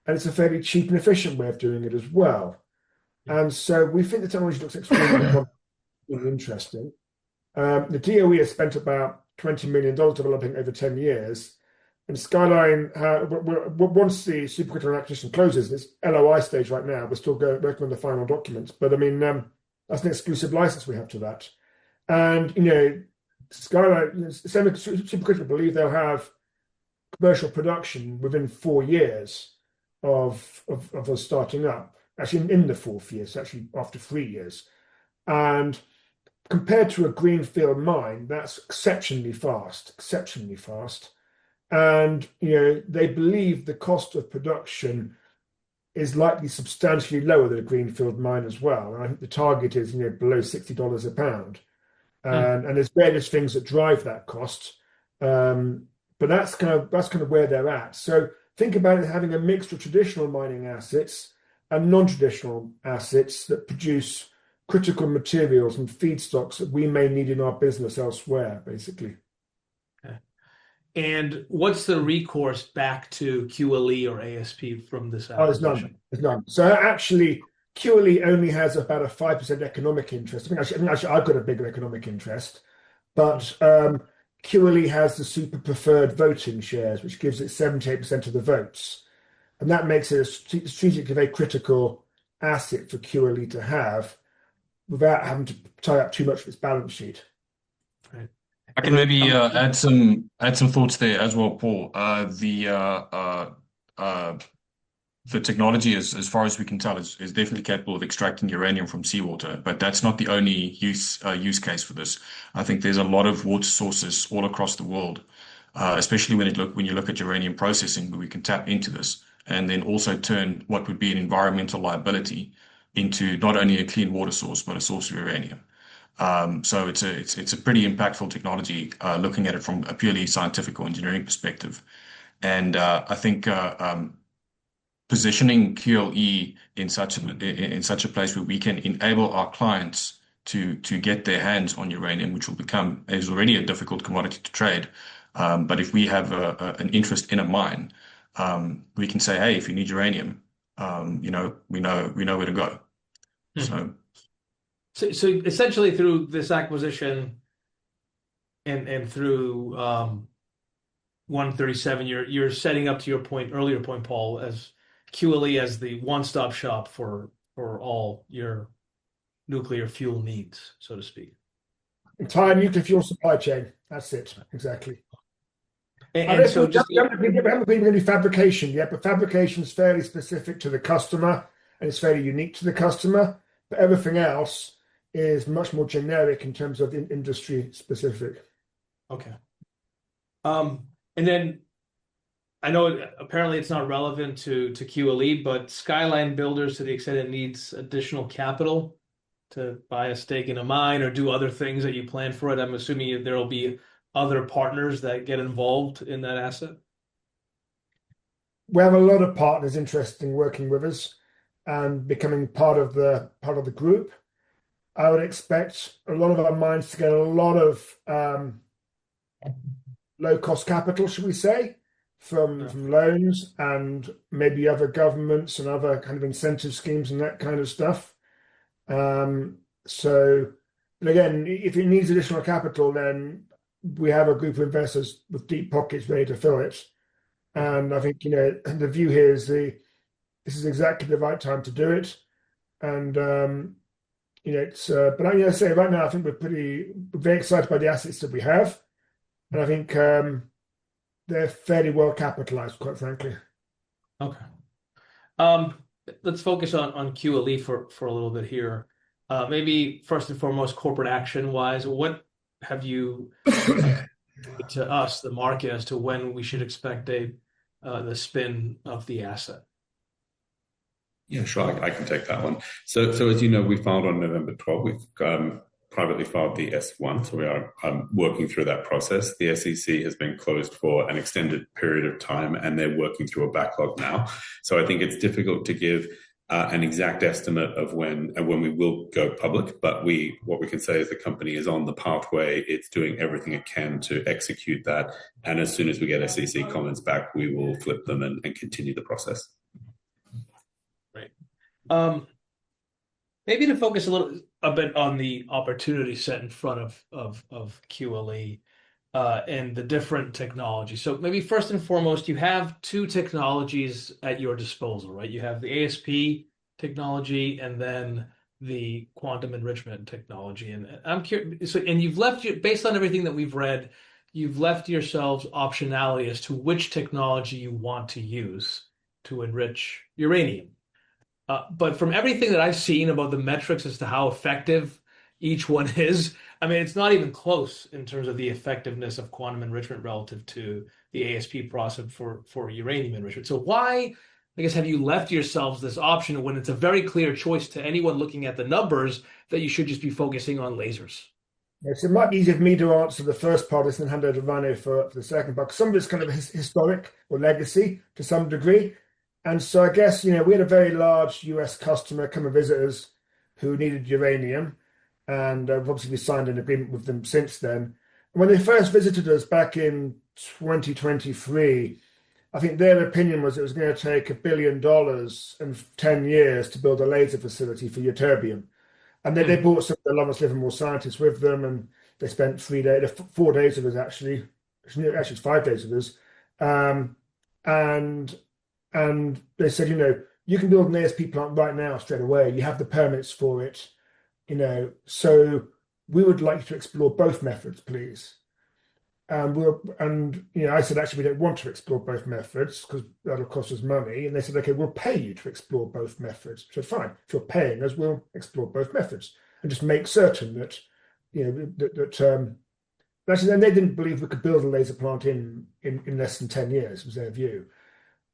and it's a fairly cheap and efficient way of doing it as well. And so we think the technology looks extremely interesting. The DOE has spent about $20 million developing over 10 years. And Skyline, once the supercritical acquisition closes, it's LOI stage right now. We're still working on the final documents. But I mean, that's an exclusive license we have to that. And, Skyline, supercritical believe they'll have commercial production within 4 years of us starting up. Actually, in the 4th year, so actually after 3 years. And compared to a greenfield mine, that's exceptionally fast. And, they believe the cost of production is likely substantially lower than a greenfield mine as well. And I think the target is, below $60 a pound. And there's various things that drive that cost. But that's kind of where they're at. So think about it having a mixture of traditional mining assets and non-traditional assets that produce critical materials and feedstocks that we may need in our business elsewhere, basically. Okay. And what's the recourse back to QLE or ASP from this acquisition? There's none. So actually, QLE only has about a 5% economic interest. I mean, actually, I've got a bigger economic interest, but QLE has the super preferred voting shares, which gives it 78% of the votes. And that makes it a strategically very critical asset for QLE to have without having to tie up too much of its balance sheet. Right. I can maybe add some thoughts there as well, Paul. The technology, as far as we can tell, is definitely capable of extracting uranium from seawater, but that's not the only use case for this. I think there's a lot of water sources all across the world, especially when you look at uranium processing, where we can tap into this and then also turn what would be an environmental liability into not only a clean water source but a source of uranium. So it's a pretty impactful technology, looking at it from a purely scientific or engineering perspective, and I think. Positioning QLE in such a place where we can enable our clients to get their hands on uranium, which is already a difficult commodity to trade. But if we have an interest in a mine, we can say, hey, if you need uranium, we know where to go. So essentially through this acquisition and through 137, you're setting up, to your earlier point, Paul, as QLE as the one-stop shop for all your nuclear fuel needs, so to speak. Entire nuclear fuel supply chain. That's it, exactly. And so we haven't been going to do fabrication yet, but fabrication is fairly specific to the customer and it's fairly unique to the customer. But everything else is much more generic in terms of industry specific. Okay. And then I know apparently it's not relevant to QLE, but Skyline Builders, to the extent it needs additional capital to buy a stake in a mine or do other things that you plan for it, I'm assuming there will be other partners that get involved in that asset. We have a lot of partners interested in working with us and becoming part of the group. I would expect a lot of our mines to get a lot of low cost capital, should we say, from loans and maybe other governments and other kind of incentive schemes and that kind of stuff. So again, if it needs additional capital, then we have a group of investors with deep pockets ready to fill it. And I think, the view here is this is exactly the right time to do it. And, it's, but I'm going to say right now, I think we're very excited by the assets that we have. And I think, they're fairly well capitalized, quite frankly. Okay. Let's focus on QLE for a little bit here. Maybe first and foremost, corporate action wise, what have you to us, the market, as to when we should expect the spin of the asset? Yeah, sure. I can take that one. So as you know, we filed on November 12th. We've privately filed the S1, so we are working through that process. The SEC has been closed for an extended period of time, and they're working through a backlog now. So I think it's difficult to give an exact estimate of when we will go public, but what we can say is the company is on the pathway. It's doing everything it can to execute that, and as soon as we get SEC comments back, we will flip them and continue the process. Great. Maybe to focus a bit on the opportunity set in front of QLE and the different technologies. So maybe first and foremost, you have two technologies at your disposal, right? You have the ASP technology and then the quantum enrichment technology. And I'm curious, and you've left, based on everything that we've read, you've left yourselves optionality as to which technology you want to use to enrich uranium. But from everything that I've seen about the metrics as to how effective each one is, I mean, it's not even close in terms of the effectiveness of quantum enrichment relative to the ASP process for uranium enrichment. So why, I guess, have you left yourselves this option when it's a very clear choice to anyone looking at the numbers that you should just be focusing on lasers? Yes, it might be easier for me to answer the first part and then hand over to Rhino for the second part. Some of it's kind of historic or legacy to some degree. And so I guess, we had a very large US customer come and visit us who needed uranium. And obviously we signed an agreement with them since then. And when they first visited us back in 2023, I think their opinion was it was going to take $1 billion and 10 years to build a laser facility for ytterbium. And then they brought some of the longest living more scientists with them, and they spent 4 days with us actually. Actually, it's 5 days with us. And they said, you can build an ASP plant right now straight away. You have the permits for it, so we would like you to explore both methods, please. I said, actually, we don't want to explore both methods because that'll cost us money. And they said, okay, we'll pay you to explore both methods. So fine, if you're paying us, we'll explore both methods and just make certain that, actually, then they didn't believe we could build a laser plant in less than 10 years, was their view.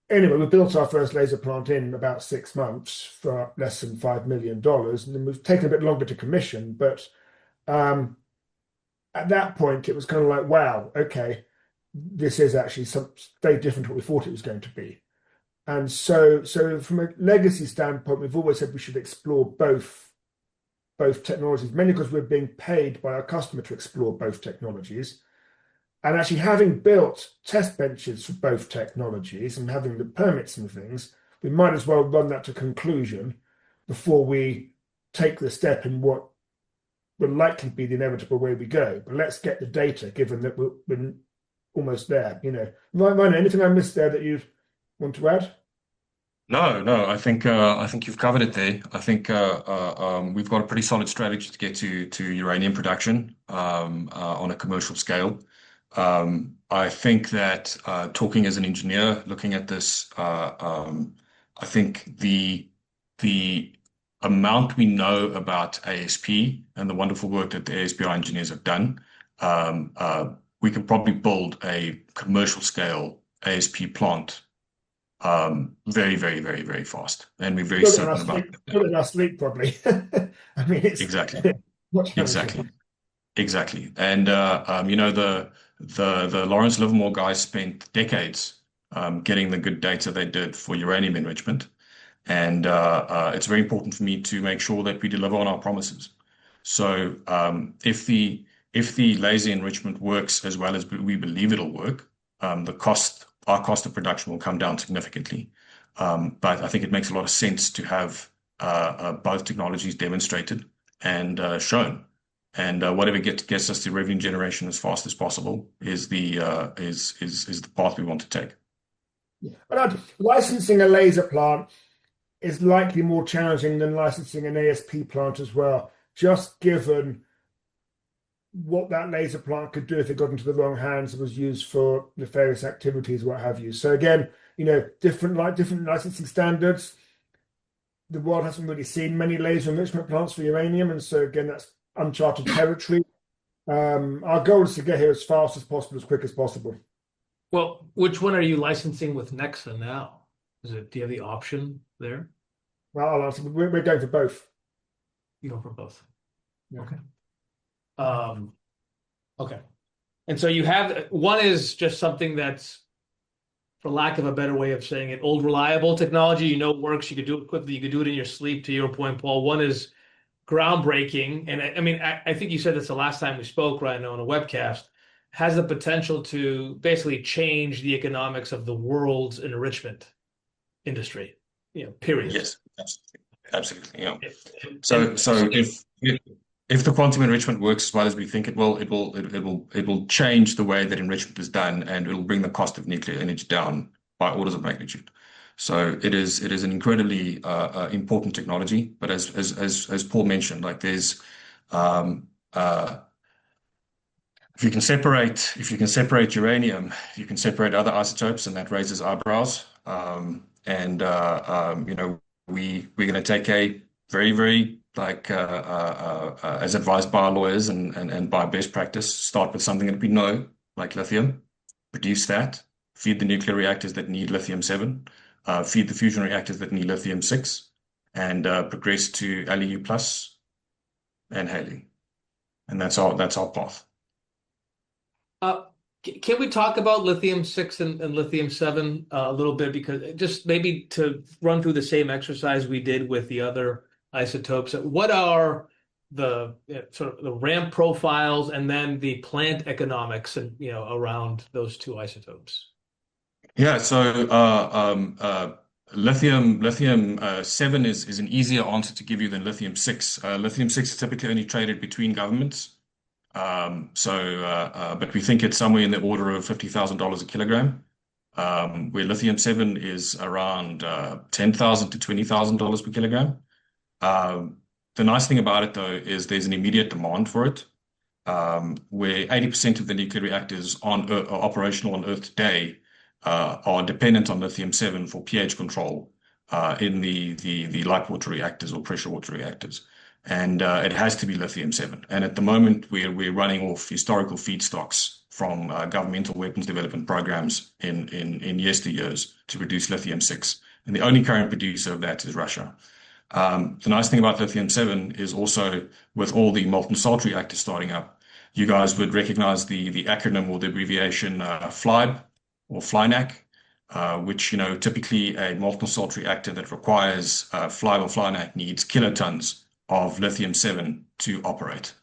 Anyway, we built our first laser plant in about 6 months for less than $5 million. And then we've taken a bit longer to commission, but at that point, it was kind of like, wow, okay, this is actually very different to what we thought it was going to be. And so from a legacy standpoint, we've always said we should explore both technologies, mainly because we're being paid by our customer to explore both technologies. And actually having built test benches for both technologies and having the permits and things, we might as well run that to conclusion before we take the step in what will likely be the inevitable way we go. But let's get the data, given that we're almost there. Ryan, anything I missed there that you want to add? No. I think you've covered it there. I think we've got a pretty solid strategy to get to uranium production on a commercial scale. I think that talking as an engineer, looking at this, I think the amount we know about ASP and the wonderful work that the ASPI engineers have done, we can probably build a commercial scale ASP plant very, very, very, very fast. And we're very certain about that. Put it in our sleep, probably. I mean, it's exactly. And the Lawrence Livermore guys spent decades getting the good data they did for uranium enrichment. And it's very important for me to make sure that we deliver on our promises. So if the laser enrichment works as well as we believe it'll work, our cost of production will come down significantly. But I think it makes a lot of sense to have both technologies demonstrated and shown. And whatever gets us to revenue generation as fast as possible is the path we want to take. Yeah. But licensing a laser plant is likely more challenging than licensing an ASP plant as well, just given what that laser plant could do if it got into the wrong hands and was used for nefarious activities, what have you. So again, different licensing standards. The world hasn't really seen many laser enrichment plants for uranium, and so again, that's uncharted territory. Our goal is to get here as fast as possible, as quick as possible. Well, which one are you licensing with Nexa now? Do you have the option there? Well, I'll answer. We're going for both. You go for both. Yeah. Okay. Okay. And so you have one is just something that's, for lack of a better way of saying it, old reliable technology. You know it works. You could do it quickly. You could do it in your sleep. To your point, Paul. One is groundbreaking, and I mean, I think you said this the last time we spoke, right now on a webcast. Has the potential to basically change the economics of the world's enrichment industry. Period. Yes, absolutely. Yeah. And So if the quantum enrichment works as well as we think it will, it will change the way that enrichment is done, and it'll bring the cost of nuclear energy down by orders of magnitude. So it is an incredibly important technology. But as Paul mentioned, like there's if you can separate uranium, you can separate other isotopes, and that raises eyebrows. We're going to take a very like as advised by our lawyers and by best practice, start with something that we know, like lithium, produce that, feed the nuclear reactors that need lithium-7, feed the fusion reactors that need lithium-6, and progress to LEU plus and HALEU. And that's our path. Can we talk about lithium-6 and lithium-7 a little bit? Because just maybe to run through the same exercise we did with the other isotopes. What are the sort of the ramp profiles and then the plant economics and around those two isotopes? Yeah, so lithium-7 is an easier answer to give you than lithium-6. Lithium-6 is typically only traded between governments. But we think it's somewhere in the order of $50,000 a kilogram, where lithium-7 is around $10,000 to $20,000 per kilogram. The nice thing about it, though, is there's an immediate demand for it, where 80% of the nuclear reactors are operational on Earth today are dependent on lithium-7 for pH control in the light water reactors or pressure water reactors. And it has to be lithium-7. And at the moment, we're running off historical feedstocks from governmental weapons development programs in yesteryears to produce lithium-6. And the only current producer of that is Russia. The nice thing about lithium-7 is also with all the molten salt reactors starting up, you guys would recognize the acronym or the abbreviation FLIBE or FLINAC, which, typically a molten salt reactor that requires FLIBE or FLINAC needs kilotons of lithium-7 to operate,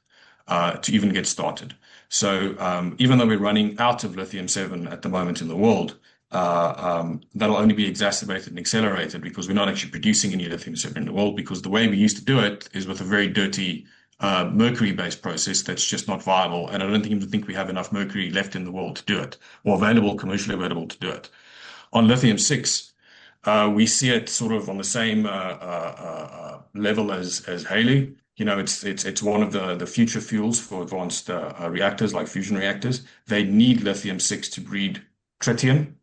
to even get started. So even though we're running out of lithium-7 at the moment in the world, that'll only be exacerbated and accelerated because we're not actually producing any lithium-7 in the world, because the way we used to do it is with a very dirty mercury-based process that's just not viable. And I don't even think we have enough mercury left in the world to do it, or commercially available to do it. On lithium-6, we see it sort of on the same level as HALEU. It's one of the future fuels for advanced reactors like fusion reactors. They need lithium-6 to breed tritium,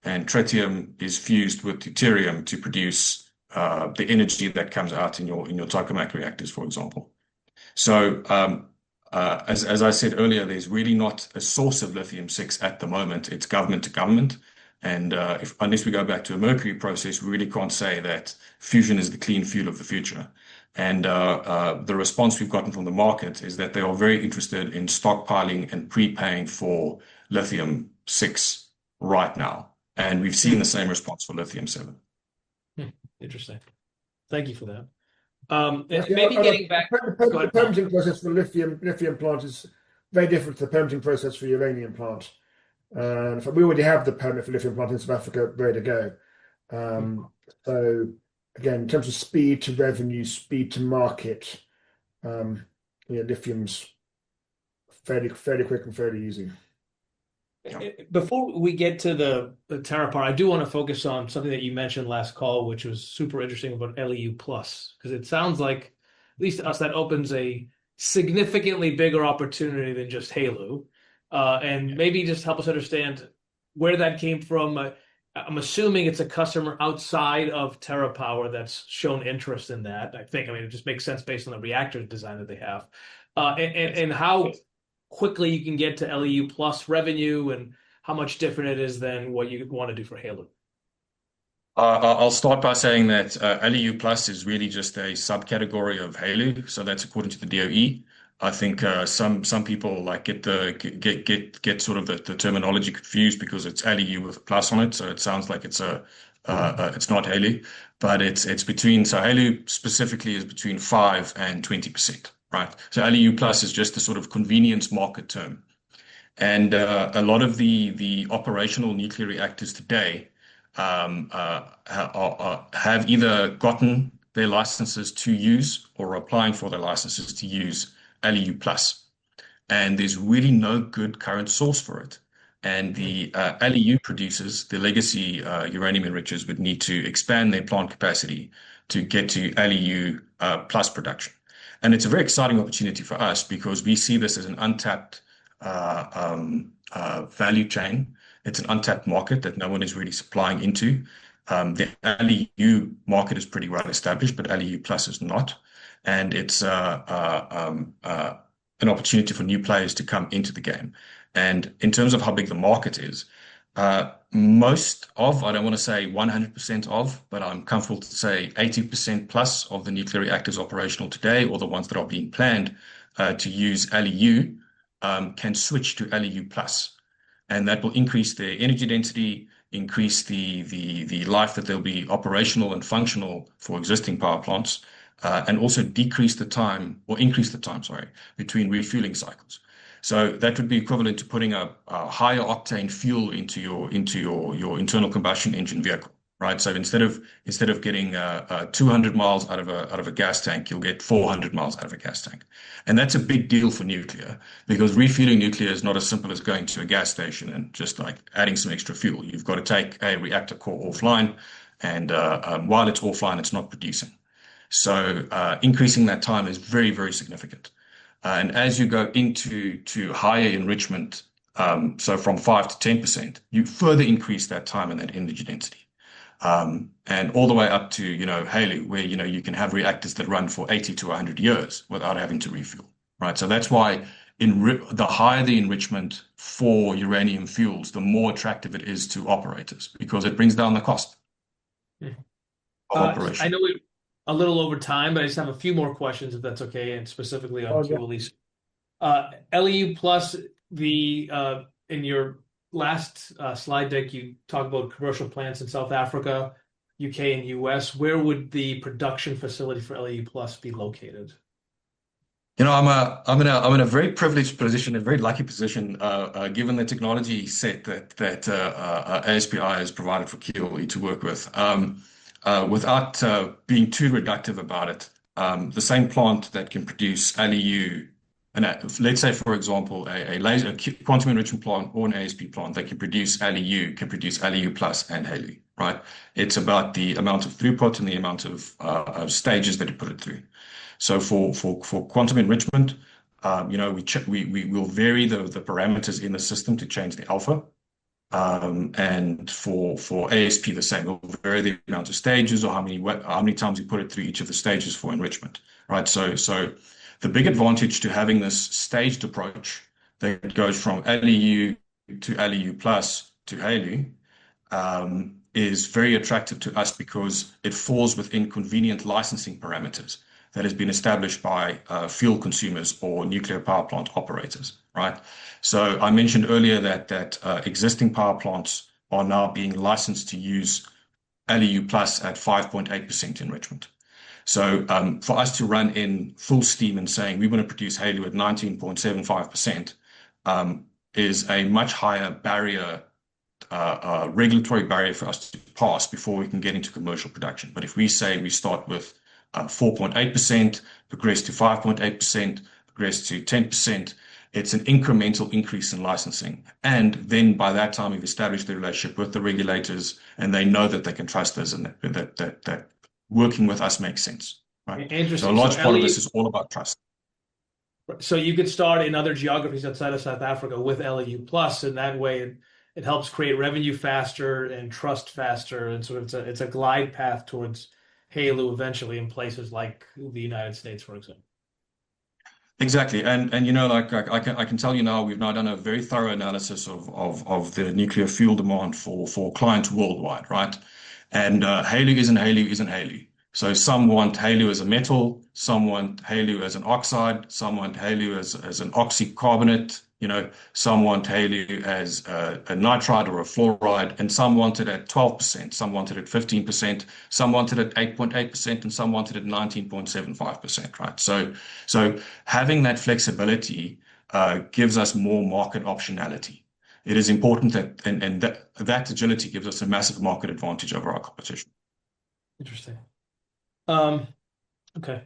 and tritium is fused with deuterium to produce the energy that comes out in your tokamak reactors, for example. So as I said earlier, there's really not a source of lithium-6 at the moment. It's government to government. And unless we go back to a mercury process, we really can't say that fusion is the clean fuel of the future. And the response we've gotten from the market is that they are very interested in stockpiling and prepaying for lithium-6 right now. And we've seen the same response for lithium-7. Interesting. Thank you for that. Maybe getting back. The permitting process for lithium plant is very different to the permitting process for uranium plant. In fact, we already have the permit for lithium plant in South Africa ready to go. So again, in terms of speed to revenue, speed to market, lithium's fairly quick and fairly easy. Before we get to the TerraPower, I do want to focus on something that you mentioned last call, which was super interesting about LEU plus, because it sounds like, at least to us, that opens a significantly bigger opportunity than just HALEU. And maybe just help us understand where that came from. I'm assuming it's a customer outside of TerraPower that's shown interest in that. I mean, it just makes sense based on the reactor design that they have. And how quickly you can get to LEU plus revenue and how much different it is than what you want to do for HALEU. I'll start by saying that LEU plus is really just a subcategory of HALEU. So that's according to the DOE. I think some people like get sort of the terminology confused because it's LEU with a plus on it, so it sounds like it's not HALEU, but it's between, so HALEU specifically is between 5 and 20%, right? So LEU plus is just a sort of convenience market term, and a lot of the operational nuclear reactors today have either gotten their licenses to use or are applying for their licenses to use LEU plus, and there's really no good current source for it. And the LEU producers, the legacy uranium enrichers, would need to expand their plant capacity to get to LEU plus production. And it's a very exciting opportunity for us because we see this as an untapped value chain. It's an untapped market that no one is really supplying into. The LEU market is pretty well established, but LEU plus is not. And it's an opportunity for new players to come into the game. And in terms of how big the market is, most of, I don't want to say 100% of, but I'm comfortable to say 80% plus of the nuclear reactors operational today, or the ones that are being planned to use LEU, can switch to LEU plus. And that will increase their energy density, increase the life that they'll be operational and functional for existing power plants, and also increase the time, sorry, between refueling cycles. So that would be equivalent to putting a higher octane fuel into your internal combustion engine vehicle, right? So instead of getting 200 miles out of a gas tank, you'll get 400 miles out of a gas tank. And that's a big deal for nuclear, because refueling nuclear is not as simple as going to a gas station and just like adding some extra fuel. You've got to take a reactor core offline, and while it's offline, it's not producing. So increasing that time is very, very significant. And as you go into higher enrichment, so from 5 to 10%, you further increase that time and that energy density. And all the way up to, HALEU, where, you can have reactors that run for 80 to 100 years without having to refuel, right? So that's why the higher the enrichment for uranium fuels, the more attractive it is to operators, because it brings down the cost of operation. I know we're a little over time, but I just have a few more questions, if that's okay, and specifically on QLEs. LEU plus, in your last slide deck, you talk about commercial plants in South Africa, UK, and US. Where would the production facility for LEU plus be located? I'm in a very privileged position, a very lucky position, given the technology set that ASPI has provided for QLE to work with. Without being too reductive about it, the same plant that can produce LEU, and let's say, for example, a quantum enrichment plant or an ASP plant that can produce LEU plus and HALEU, right? It's about the amount of throughput and the amount of stages that you put it through. So for quantum enrichment, we will vary the parameters in the system to change the alpha. And for ASP, the same. We'll vary the amount of stages or how many times you put it through each of the stages for enrichment, right? So the big advantage to having this staged approach that goes from LEU to LEU plus to HALEU is very attractive to us because it falls within convenient licensing parameters that has been established by fuel consumers or nuclear power plant operators, right? So I mentioned earlier that existing power plants are now being licensed to use LEU plus at 5.8% enrichment. So for us to run in full steam and saying we want to produce HALEU at 19.75% is a much higher barrier, regulatory barrier for us to pass before we can get into commercial production. But if we say we start with 4.8%, progress to 5.8%, progress to 10%, it's an incremental increase in licensing. And then by that time, we've established the relationship with the regulators, and they know that they can trust us and that working with us makes sense, right? So a large part of this is all about trust. So you could start in other geographies outside of South Africa with LEU plus, and that way it helps create revenue faster and trust faster, and sort of it's a glide path towards HALEU eventually in places like the United States, for example. Exactly, and like I can tell you now, we've now done a very thorough analysis of the nuclear fuel demand for clients worldwide, right? And HALEU isn't HALEU. So some want HALEU as a metal, some want HALEU as an oxide, some want HALEU as an oxycarbonate, some want HALEU as a nitride or a fluoride, and some want it at 12%, some want it at 15%, some want it at 8.8%, and some want it at 19.75%, right? So having that flexibility gives us more market optionality. It is important and that agility gives us a massive market advantage over our competition. Interesting. Okay.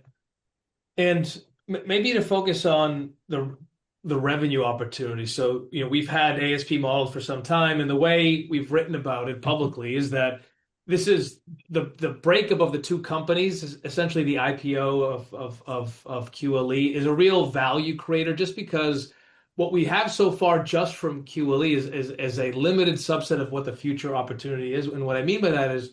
And maybe to focus on the revenue opportunity. So, we've had ASP models for some time, and the way we've written about it publicly is that this is the breakup of the two companies, essentially the IPO of QLE is a real value creator, just because what we have so far just from QLE is a limited subset of what the future opportunity is. And what I mean by that is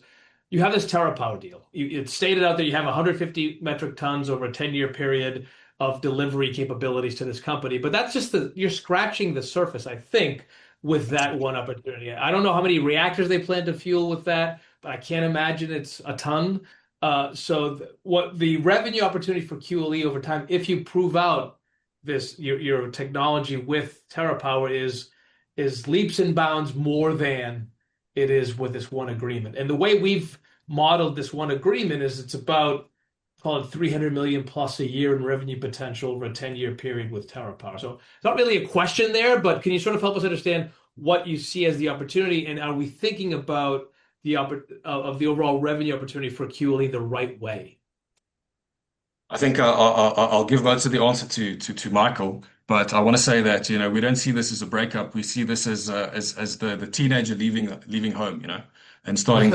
you have this TerraPower deal. It's stated out there you have 150 metric tons over a 10-year period of delivery capabilities to this company. But that's just you're scratching the surface, I think, with that one opportunity. I don't know how many reactors they plan to fuel with that, but I can't imagine it's a ton. What the revenue opportunity for QLE over time, if you prove out your technology with TerraPower, is leaps and bounds more than it is with this one agreement. And the way we've modeled this one agreement is it's about, call it 300 million plus a year in revenue potential over a 10-year period with TerraPower. So it's not really a question there, but can you sort of help us understand what you see as the opportunity, and are we thinking about the overall revenue opportunity for QLE the right way? I think I'll give most of the answer to Michael, but I want to say that we don't see this as a breakup. We see this as the teenager leaving home, and starting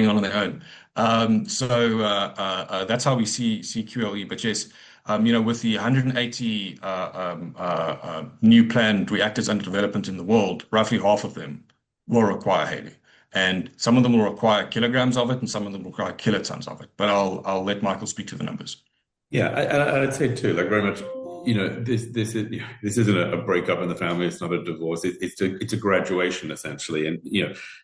on their own. That's how we see QLE. But yes, with the 180 new planned reactors under development in the world, roughly half of them will require HALEU. And some of them will require kilograms of it, and some of them will require kilotons of it. But I'll let Michael speak to the numbers. Yeah, I'd say too, very much, this isn't a breakup in the family. It's not a divorce. It's a graduation essentially. And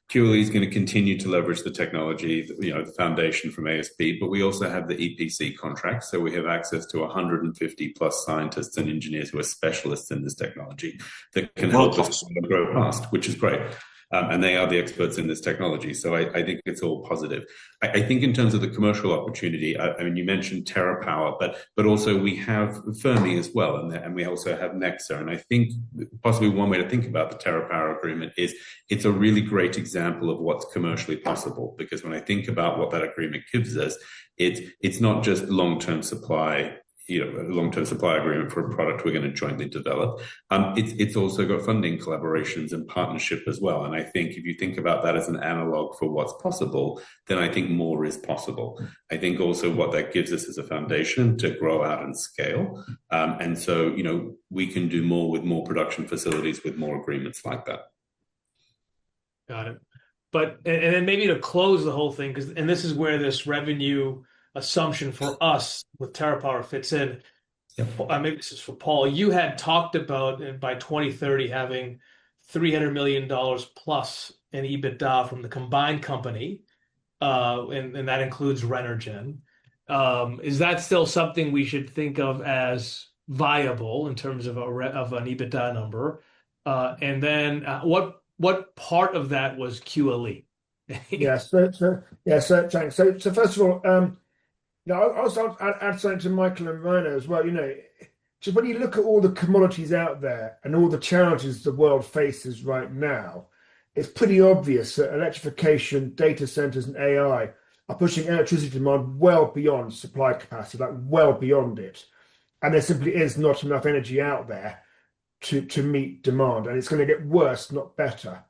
QLE is going to continue to leverage the technology, the foundation from ASP. But we also have the EPC contract, so we have access to 150 plus scientists and engineers who are specialists in this technology that can help us grow fast, which is great. And they are the experts in this technology. So I think it's all positive. I think in terms of the commercial opportunity, I mean, you mentioned TerraPower, but also we have Fermi as well, and we also have Nexa. And I think possibly one way to think about the TerraPower agreement is it's a really great example of what's commercially possible. Because when I think about what that agreement gives us, it's not just long-term supply, a long-term supply agreement for a product we're going to jointly develop. It's also got funding collaborations and partnership as well. And I think if you think about that as an analog for what's possible, then I think more is possible. I think also what that gives us is a foundation to grow out and scale. And so, we can do more with more production facilities with more agreements like that. Got it. And then maybe to close the whole thing, and this is where this revenue assumption for us with TerraPower fits in. Yep. Maybe this is for Paul. You had talked about by 2030 having $300 million plus in EBITDA from the combined company, and that includes Renergen. Is that still something we should think of as viable in terms of an EBITDA number? And then what part of that was QLE? Yes. Thanks. So first of all, I'll add something to Michael and Rhino as well. Just when you look at all the commodities out there and all the challenges the world faces right now, it's pretty obvious that electrification, data centers, and AI are pushing electricity demand well beyond supply capacity, well beyond it. And there simply is not enough energy out there to meet demand. And it's going to get worse, not better.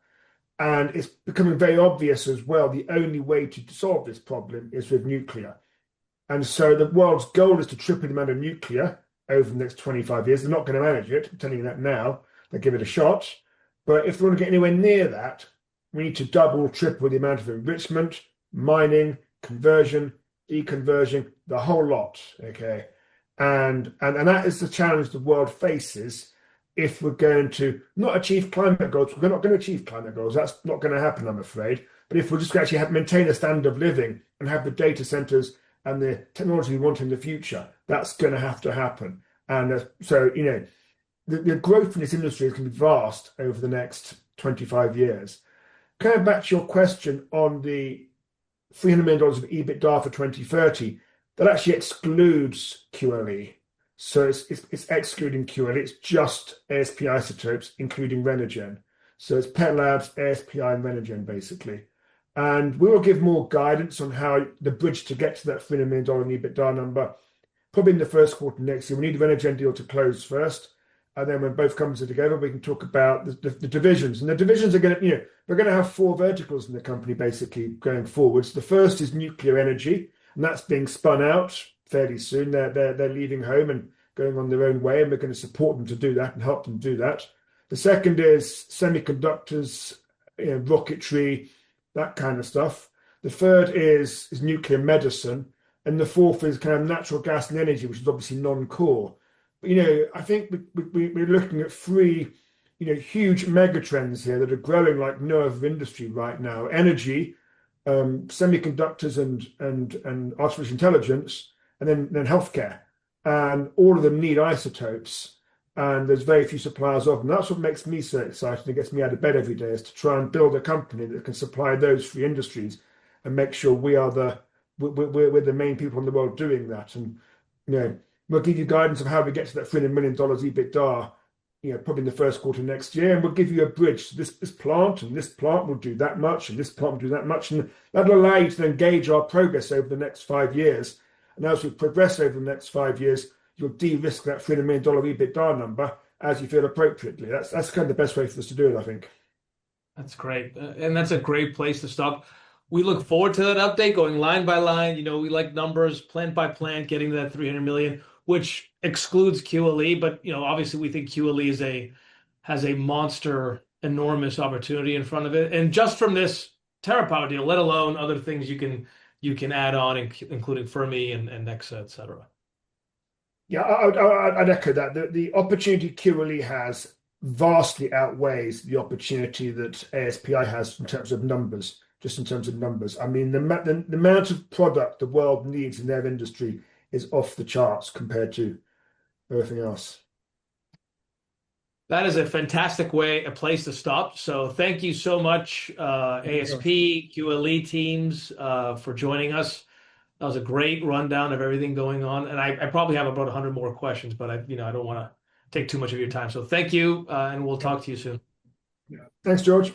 And it's becoming very obvious as well, the only way to solve this problem is with nuclear. And so the world's goal is to triple the amount of nuclear over the next 25 years. They're not going to manage it. I'm telling you that now. They'll give it a shot. But if they want to get anywhere near that, we need to double, triple the amount of enrichment, mining, conversion, deconversion, the whole lot. Okay. And that is the challenge the world faces if we're going to not achieve climate goals. We're not going to achieve climate goals. That's not going to happen, I'm afraid. But if we just actually maintain a standard of living and have the data centers and the technology we want in the future, that's going to have to happen. And so, the growth in this industry is going to be vast over the next 25 years. Coming back to your question on the $300 million of EBITDA for 2030, that actually excludes QLE. So it's excluding QLE. It's just ASP Isotopes, including Renogen. So it's Pet Labs, ASPI, and Renogen, basically. And we will give more guidance on how the bridge to get to that $300 million EBITDA number, probably in the first quarter next year. We need the Renogen deal to close first. And then when both companies are together, we can talk about the divisions. And the divisions are going to, we're going to have 4 verticals in the company, basically, going forwards. The first is nuclear energy, and that's being spun out fairly soon. They're leaving home and going on their own way, and we're going to support them to do that and help them do that. The second is semiconductors, rocketry, that kind of stuff. The third is nuclear medicine. And the fourth is kind of natural gas and energy, which is obviously non-core. But, I think we're looking at 3, huge mega trends here that are growing like no other industry right now. Energy, semiconductors and artificial intelligence, and then healthcare. And all of them need isotopes. And there's very few suppliers of them. That's what makes me so excited and gets me out of bed every day, is to try and build a company that can supply those 3 industries and make sure we're the main people in the world doing that. And, we'll give you guidance of how we get to that $300 million EBITDA, probably in the first quarter next year. And we'll give you a bridge. This plant and this plant will do that much, and this plant will do that much. And that'll allow you to then gauge our progress over the next 5 years. And as we progress over the next 5 years, you'll de-risk that $300 million EBITDA number as you feel appropriately. That's kind of the best way for us to do it, I think. That's great. And that's a great place to stop. We look forward to that update, going line by line. We like numbers, plant by plant, getting to that 300 million, which excludes QLE. But, obviously we think QLE has a monster, enormous opportunity in front of it. And just from this TerraPower deal, let alone other things you can add on, including Fermi and Nexa, et cetera. Yeah, I'd echo that. The opportunity QLE has vastly outweighs the opportunity that ASPI has in terms of numbers. Just in terms of numbers. I mean, the amount of product the world needs in their industry is off the charts compared to everything else. That is a fantastic a place to stop. So thank you so much, ASP, QLE teams, for joining us. That was a great rundown of everything going on. And I probably have about 100 more questions, but I don't want to take too much of your time. So thank you, and we'll talk to you soon. Yeah. Thanks, George.